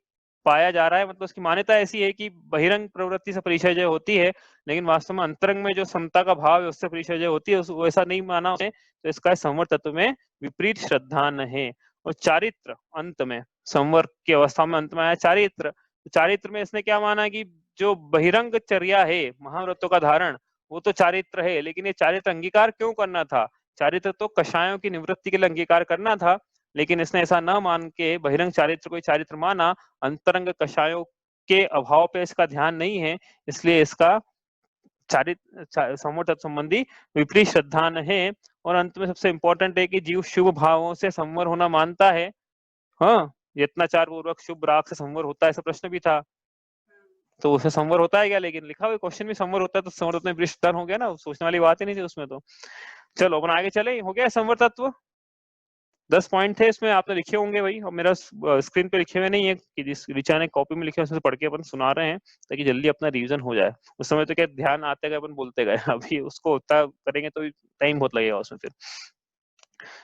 पाया जा रहा है। मतलब उसकी मान्यता ऐसी है कि बहिरंग प्रवृत्ति से परिशह जय होती है, लेकिन वास्तव में अंतरंग में जो समता का भाव है उससे परिशह जय होती है, वैसा नहीं माना उसने। तो इसका संवर तत्व में विपरीत श्रद्धान है। और चारित्र अंत में, संवर की अवस्था में अंत में आया चारित्र। तो चारित्र में इसने क्या माना कि जो बहिरंग चर्या है, महाव्रतों का धारण, वो तो चारित्र है, लेकिन ये चारित्र अंगीकार क्यों करना था? चारित्र तो कषायों की निवृत्ति के लिए अंगीकार करना था, लेकिन इसने ऐसा न मान के बहिरंग चारित्र को चारित्र माना, अंतरंग कषायों के अभाव पे इसका ध्यान नहीं है, इसलिए इसका चारित्र संवर तत्व संबंधी विपरीत श्रद्धान है। और अंत में सबसे इंपॉर्टेंट है कि जीव शुभ भावों से संवर होना मानता है। हाँ, यत्नाचार पूर्वक शुभ राग से संवर होता है, ऐसा प्रश्न भी था, तो उसे संवर होता है क्या? लेकिन लिखा हुआ क्वेश्चन भी संवर होता है, तो संवर तत्व में विपरीत श्रद्धान हो गया ना, सोचने वाली बात ही नहीं थी उसमें। तो चलो अपन आगे चले, हो गया संवर तत्व। 10 पॉइंट थे इसमें, आपने लिखे होंगे भाई, और मेरा स्क्रीन पे लिखे हुए नहीं है कि जिस ऋचा ने कॉपी में लिखे उसमें से पढ़ के अपन सुना रहे हैं, ताकि जल्दी अपना रिवीजन हो जाए। उस समय तो क्या ध्यान आते गए, अपन बोलते गए, अभी उसको उतना करेंगे तो टाइम बहुत लगेगा उसमें फिर।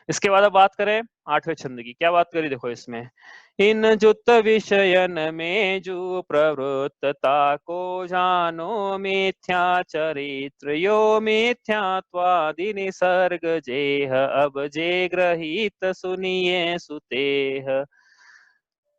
इसके बाद अब बात करें 8वें छंद की, क्या बात करी देखो इसमें, इन जुत विषयन में जो प्रवृत्तता को जानो, मिथ्या चरित्र यो मिथ्यात्वादि निसर्ग जेह, अब जे ग्रहित सुनिए सुतेह।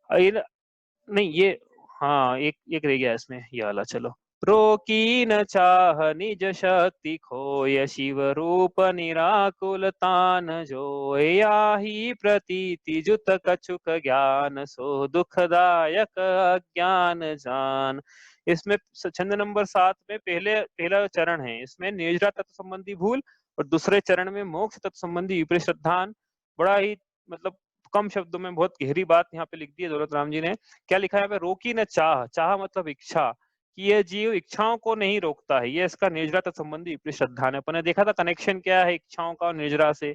नहीं ये, हाँ एक रह गया इसमें, ये वाला चलो। रोकी न चाह निज शक्ति खोय, शिव रूप निराकुलतान जो, याही प्रतीति जुत कछुक ज्ञान, सो दुखदायक अज्ञान जान। इसमें छंद नंबर 7 में पहला चरण है, इसमें निजरा तत्व संबंधी भूल, और दूसरे चरण में मोक्ष तत्व संबंधी विपरीत श्रद्धान। बड़ा ही मतलब कम शब्दों में बहुत गहरी बात यहाँ पे लिख दी है दौलत राम जी ने। क्या लिखा है यहाँ पे, रोकी न चाह, चाह मतलब इच्छा, कि ये जीव इच्छाओं को नहीं रोकता है, ये इसका निर्जरा तत्व संबंधी विपरीत श्रद्धा है। अपन ने देखा था कनेक्शन क्या है इच्छाओं का और निर्जरा से।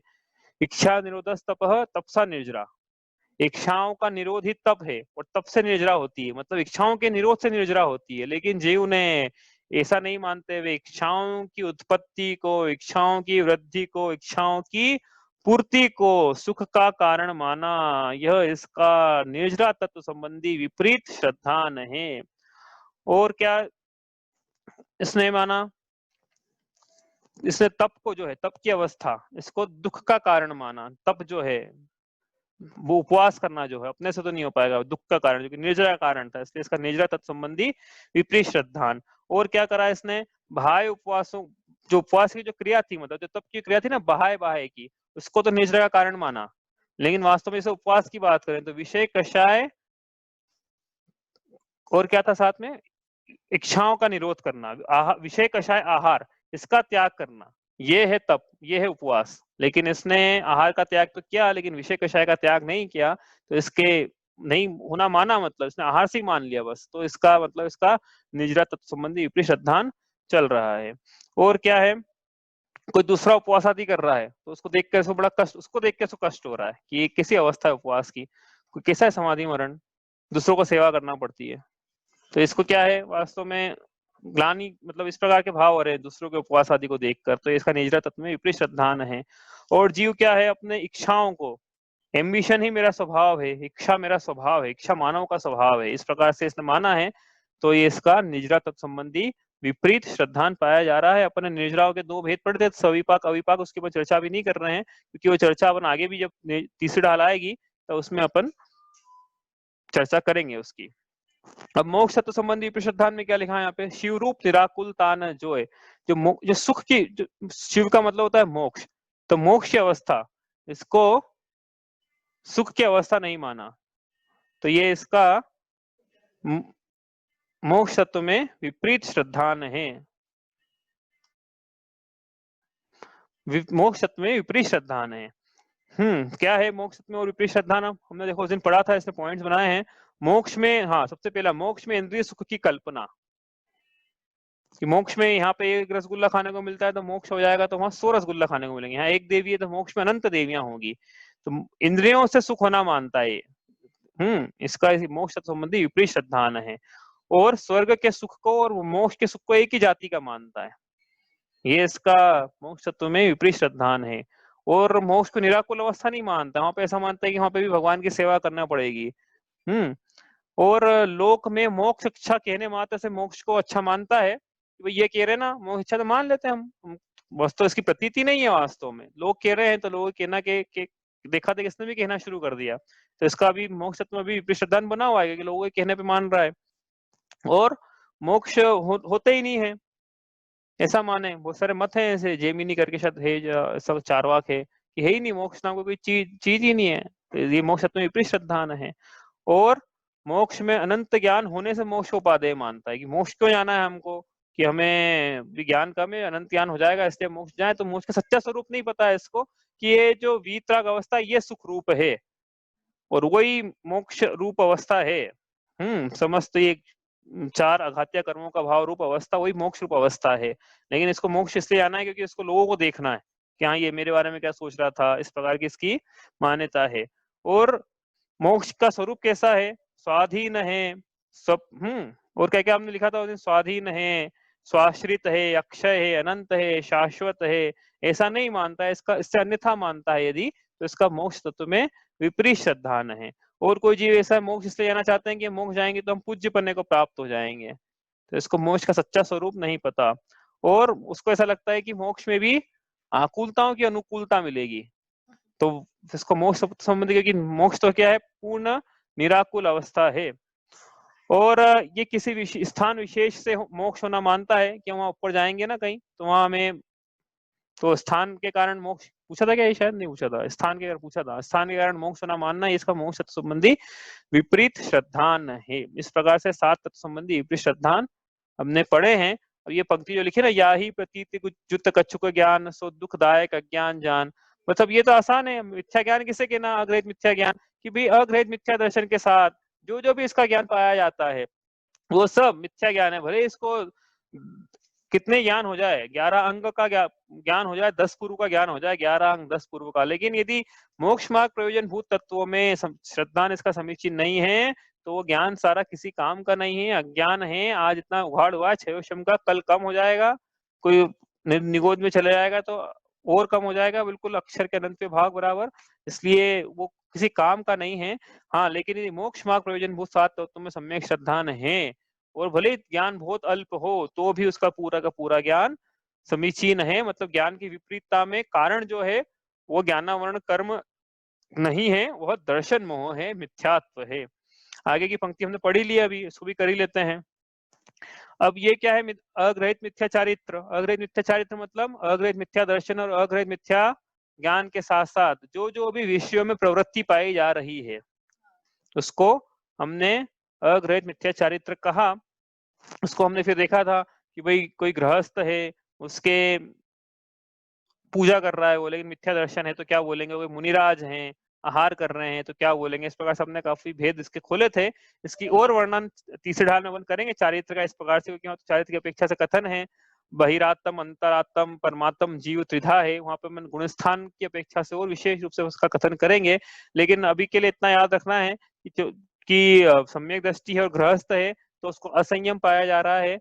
इच्छा निरोधस तपः, तपसा निर्जरा। इच्छाओं का निरोध ही तप है, और तप से निर्जरा होती है, मतलब इच्छाओं के निरोध से निर्जरा होती है। लेकिन जीव ने ऐसा नहीं मानते हुए इच्छाओं की उत्पत्ति को, इच्छाओं की वृद्धि को, इच्छाओं की पूर्ति को सुख का कारण माना। यह इसका निर्जरा तत्व संबंधी विपरीत श्रद्धान है। और क्या इसने माना, इसने तप को जो है, तप की अवस्था, इसको दुख का कारण माना। तप जो है वो उपवास करना जो है अपने से तो नहीं हो पाएगा, दुख का कारण, जो कि निर्जरा कारण था, इसलिए इसका निर्जरा तत्व संबंधी विपरीत श्रद्धान। और क्या करा इसने, बाह्य उपवासों, जो उपवास की जो क्रिया थी, मतलब जो तप की क्रिया थी ना बाह्य बाह्य की, उसको तो निर्जरा का कारण माना। लेकिन वास्तव में इसे उपवास की बात करें तो विषय कषाय और क्या था साथ में, इच्छाओं का निरोध करना, विषय कषाय आहार, इसका त्याग करना, ये है तप, ये है उपवास। लेकिन इसने आहार का त्याग तो किया, लेकिन विषय कषाय का त्याग नहीं किया, तो इसके नहीं होना माना, मतलब इसने आहार से ही मान लिया बस। तो इसका मतलब इसका निजरा तत्व संबंधी विपरीत श्रद्धान चल रहा है। और क्या है, कोई दूसरा उपवास आदि कर रहा है तो उसको देख कर इसको बड़ा कष्ट, उसको देख के इसको कष्ट हो रहा है कि ये किसी अवस्था है उपवास की, कोई कैसा है समाधि मरण, दूसरों को सेवा करना पड़ती है। तो इसको क्या है वास्तव में ग्लानि, मतलब इस प्रकार के भाव हो रहे हैं दूसरों के उपवास आदि को देखकर, तो इसका निजरा तत्व में विपरीत श्रद्धान है। और जीव क्या है, अपने इच्छाओं को, एम्बिशन ही मेरा स्वभाव है, इच्छा मेरा स्वभाव है, इच्छा मानव का स्वभाव है, इस प्रकार से इसने माना है। तो ये इसका निजरा तत्व संबंधी विपरीत श्रद्धांत पाया जा रहा है। अपने निजराओं के दो भेद पढ़ते थे, सविपाक अविपाक, उसके ऊपर चर्चा भी नहीं कर रहे हैं, क्योंकि वो चर्चा अपन आगे भी जब तीसरी ढाल आएगी तो उसमें अपन चर्चा करेंगे उसकी। अब मोक्ष तत्व संबंधी विपरीत में क्या लिखा है यहाँ पे, शिव रूप निराकुलता न जो है, जो सुख की, जो शिव का मतलब होता है मोक्ष, तो मोक्ष की अवस्था, इसको सुख की अवस्था नहीं माना, तो ये इसका मोक्ष तत्व में विपरीत श्रद्धान है। मोक्ष तत्व में विपरीत श्रद्धान है। क्या है मोक्ष तत्व में और विपरीत श्रद्धान? हमने देखो उस दिन पढ़ा था, इसने पॉइंट्स बनाए हैं। मोक्ष में, हाँ, सबसे पहला, मोक्ष में इंद्रिय सुख की कल्पना, कि मोक्ष में यहाँ पे एक रसगुल्ला खाने को मिलता है तो मोक्ष हो जाएगा, तो वहां 100 रसगुल्ला खाने को मिलेंगे। यहाँ एक देवी है तो मोक्ष में अनंत देवियां होंगी, तो इंद्रियों से सुख होना मानता है। इसका मोक्ष संबंधी विपरीत श्रद्धान है। और स्वर्ग के सुख को और मोक्ष के सुख को एक ही जाति का मानता है, ये इसका मोक्ष तत्व में विपरीत श्रद्धान है। और मोक्ष को निराकुल अवस्था नहीं मानता, वहां पे ऐसा मानता है कि वहां पे भी भगवान की सेवा करना पड़ेगी। और लोक में मोक्ष इच्छा कहने मात्र से मोक्ष को अच्छा मानता है। ये कह रहे हैं ना, मोक्ष इच्छा तो मान लेते हैं हम, वास्तव इसकी प्रतीति नहीं है, वास्तव में लोग कह रहे हैं, तो लोग कहना के देखा था किसने भी कहना शुरू कर दिया, तो इसका भी मोक्ष तत्व में भी विपरीत श्रद्धान बना हुआ है कि लोगों के कहने पे मान रहा है। और मोक्ष होते ही नहीं है ऐसा माने, बहुत सारे मत हैं ऐसे, जेमिनी करके शायद है, सब चारवाक है कि है ही नहीं, मोक्ष नाम कोई चीज ही नहीं है, तो ये मोक्ष तत्व में विपरीत श्रद्धान है। और मोक्ष में अनंत ज्ञान होने से मोक्ष को उपादेय मानता है, कि मोक्ष क्यों जाना है हमको, कि हमें विज्ञान कम है, अनंत ज्ञान हो जाएगा इसलिए मोक्ष जाए, तो मोक्ष का सच्चा स्वरूप नहीं पता है इसको, कि ये जो वीतराग अवस्था ये सुख रूप है और वही मोक्ष रूप अवस्था है। समस्त ये 4 अघात्य कर्मों का भाव रूप अवस्था वही मोक्ष रूप अवस्था है। लेकिन इसको मोक्ष इसलिए आना है क्योंकि इसको लोगों को देखना है कि हाँ ये मेरे बारे में क्या सोच रहा था, इस प्रकार की इसकी मान्यता है। और मोक्ष का स्वरूप कैसा है, स्वाधीन है सब। और क्या क्या हमने लिखा था उस दिन, स्वाधीन है, स्वाश्रित है, अक्षय है, अनंत है, शाश्वत है, ऐसा नहीं मानता है, इसका इससे अन्यथा मानता है यदि, तो इसका मोक्ष तत्व में विपरीत श्रद्धान है। और कोई जीव ऐसा मोक्ष इसलिए जाना चाहते हैं कि मोक्ष जाएंगे तो हम पूज्य पन्ने को प्राप्त हो जाएंगे, तो इसको मोक्ष का सच्चा स्वरूप नहीं पता। और उसको ऐसा लगता है कि मोक्ष में भी आकुलताओं की अनुकूलता मिलेगी, तो इसको मोक्ष संबंधी, क्योंकि मोक्ष तो क्या है, पूर्ण निराकुल अवस्था है। और ये किसी स्थान विशेष से मोक्ष होना मानता है कि वहां ऊपर जाएंगे ना कहीं, तो वहां हमें, तो स्थान के कारण मोक्ष पूछा था क्या, ये शायद नहीं पूछा था, स्थान के कारण पूछा था, स्थान के कारण मोक्ष होना मानना, इसका मोक्ष तत्व संबंधी विपरीत श्रद्धान है। इस प्रकार से 7 तत्व संबंधी विपरीत श्रद्धान हमने पढ़े हैं। अब ये पंक्ति जो लिखी ना, या ही प्रतीति जुत कच्छुक ज्ञान सो दुखदायक अज्ञान जान, मतलब ये तो आसान है। मिथ्या ज्ञान किसे कहना, अग्रहित मिथ्या ज्ञान, कि भाई अग्रहित मिथ्या दर्शन के साथ जो भी इसका ज्ञान पाया जाता है वो सब मिथ्या ज्ञान है। भले इसको कितने ज्ञान हो जाए, 11 अंग का ज्ञान हो जाए, 10 पूर्व का ज्ञान हो जाए, 11 अंग 10 पूर्व का, लेकिन यदि मोक्ष मार्ग प्रयोजन भूत तत्वों में श्रद्धान इसका समीचीन नहीं है, तो वो ज्ञान सारा किसी काम का नहीं है, अज्ञान है। आज इतना उघाड़ हुआ क्षयोशम का, कल कम हो जाएगा, कोई निगोद में चले जाएगा तो और कम हो जाएगा, बिल्कुल अक्षर के अनंत भाग बराबर, इसलिए वो किसी काम का नहीं है। हाँ, लेकिन यदि मोक्ष मार्ग प्रयोजन भूत 7 तत्वों में सम्यक श्रद्धान है, और भले ज्ञान बहुत अल्प हो तो भी उसका पूरा का पूरा ज्ञान समीचीन है, मतलब ज्ञान की विपरीतता में कारण जो है वो ज्ञानावरण कर्म नहीं है, वह दर्शन मोह है, मिथ्यात्व है। आगे की पंक्ति हमने पढ़ी ली, अभी इसको भी कर ही लेते हैं। अब ये क्या है, अग्रहित मिथ्या चारित्र। अग्रहित मिथ्या चारित्र मतलब अग्रहित मिथ्या दर्शन और अग्रहित मिथ्या ज्ञान के साथ साथ जो भी विषयों में प्रवृत्ति पाई जा रही है उसको हमने अग्रहित मिथ्या चारित्र कहा। उसको हमने फिर देखा था कि भाई कोई गृहस्थ है, उसके पूजा कर रहा है वो, लेकिन मिथ्या दर्शन है तो क्या बोलेंगे, कोई मुनिराज हैं आहार कर रहे हैं तो क्या बोलेंगे। इस प्रकार से हमने काफी भेद इसके खोले थे। इसकी और वर्णन तीसरे ढाल में अपन करेंगे चारित्र का इस प्रकार से, क्योंकि चारित्र की अपेक्षा से कथन है बहिरात्म, अंतरात्म, परमात्म, जीव त्रिधा है, वहां पे मन गुणस्थान की अपेक्षा से और विशेष रूप से उसका कथन करेंगे। लेकिन अभी के लिए इतना याद रखना है कि सम्यक दृष्टि है और गृहस्थ है तो उसको असंयम पाया जा रहा है।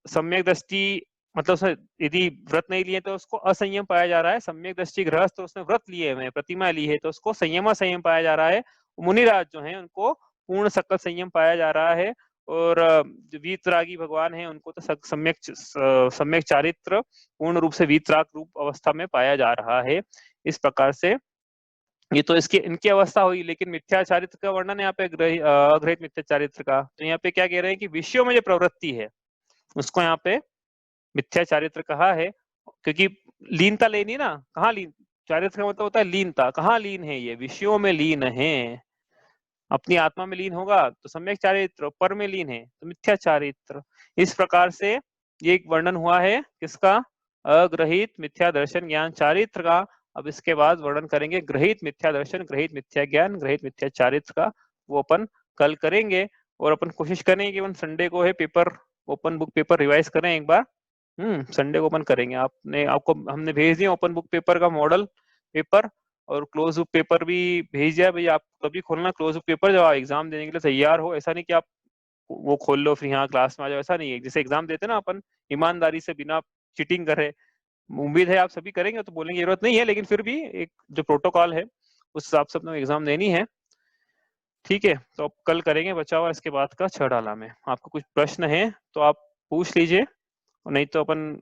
सम्यक दृष्टि मतलब यदि व्रत नहीं लिए तो उसको असंयम पाया जा रहा है। सम्यक दृष्टि गृहस्थ तो उसने व्रत लिए हुए, प्रतिमा ली है, तो उसको संयम असंयम पाया जा रहा है। मुनिराज जो है उनको पूर्ण सकल संयम पाया जा रहा है। और जो वीतरागी भगवान है उनको तो सम्यक चारित्र पूर्ण रूप से वीतराग रूप अवस्था में पाया जा रहा है। इस प्रकार से ये तो इसकी इनकी अवस्था हुई। लेकिन मिथ्या चारित्र का वर्णन यहाँ पे अग्रहित मिथ्या चारित्र का, तो यहाँ पे क्या कह रहे हैं कि विषयों में जो प्रवृत्ति है उसको यहाँ पे मिथ्या चारित्र कहा है। क्योंकि लीनता लेनी ना, कहाँ लीन, चारित्र का मतलब होता है लीनता, कहाँ लीन है, ये विषयों में लीन है। अपनी आत्मा में लीन होगा तो सम्यक चारित्र, पर में लीन है तो मिथ्या चारित्र। इस प्रकार से ये एक वर्णन हुआ है किसका, अग्रहित मिथ्या दर्शन ज्ञान चारित्र का। अब इसके बाद वर्णन करेंगे ग्रहित मिथ्या दर्शन, ग्रहित मिथ्या ज्ञान, ग्रहित मिथ्या चारित्र का। वो अपन कल करेंगे। और अपन कोशिश करेंगे कि अपन संडे को है paper, open book paper revise करें एक बार। संडे को ओपन करेंगे। आपको हमने भेज दिया ओपन बुक पेपर का मॉडल पेपर, और क्लोज बुक पेपर भी भेज दिया। भाई आप तभी खोलना क्लोज बुक पेपर जब आप एग्जाम देने के लिए तैयार हो। ऐसा नहीं कि आप वो खोल लो फिर यहाँ क्लास में आ जाओ, ऐसा नहीं है। जैसे एग्जाम देते ना अपन ईमानदारी से बिना चीटिंग करे, उम्मीद है आप सभी करेंगे तो बोलेंगे जरूरत नहीं है, लेकिन फिर भी एक जो प्रोटोकॉल है उस हिसाब से अपने एग्जाम देनी है। ठीक है, तो अब कल करेंगे बचा हुआ इसके बाद का 6 डाला में। आपको कुछ प्रश्न है तो आप पूछ लीजिए, नहीं तो अपन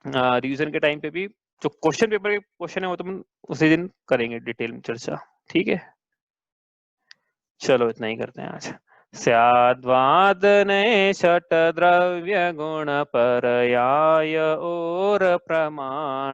रिवीजन के टाइम पे भी जो क्वेश्चन पेपर के क्वेश्चन है वो तो अपन उसी दिन करेंगे डिटेल में चर्चा। ठीक है, चलो इतना ही करते हैं आज। स्याद्वादने षट द्रव्य गुण परयाय और प्रमाण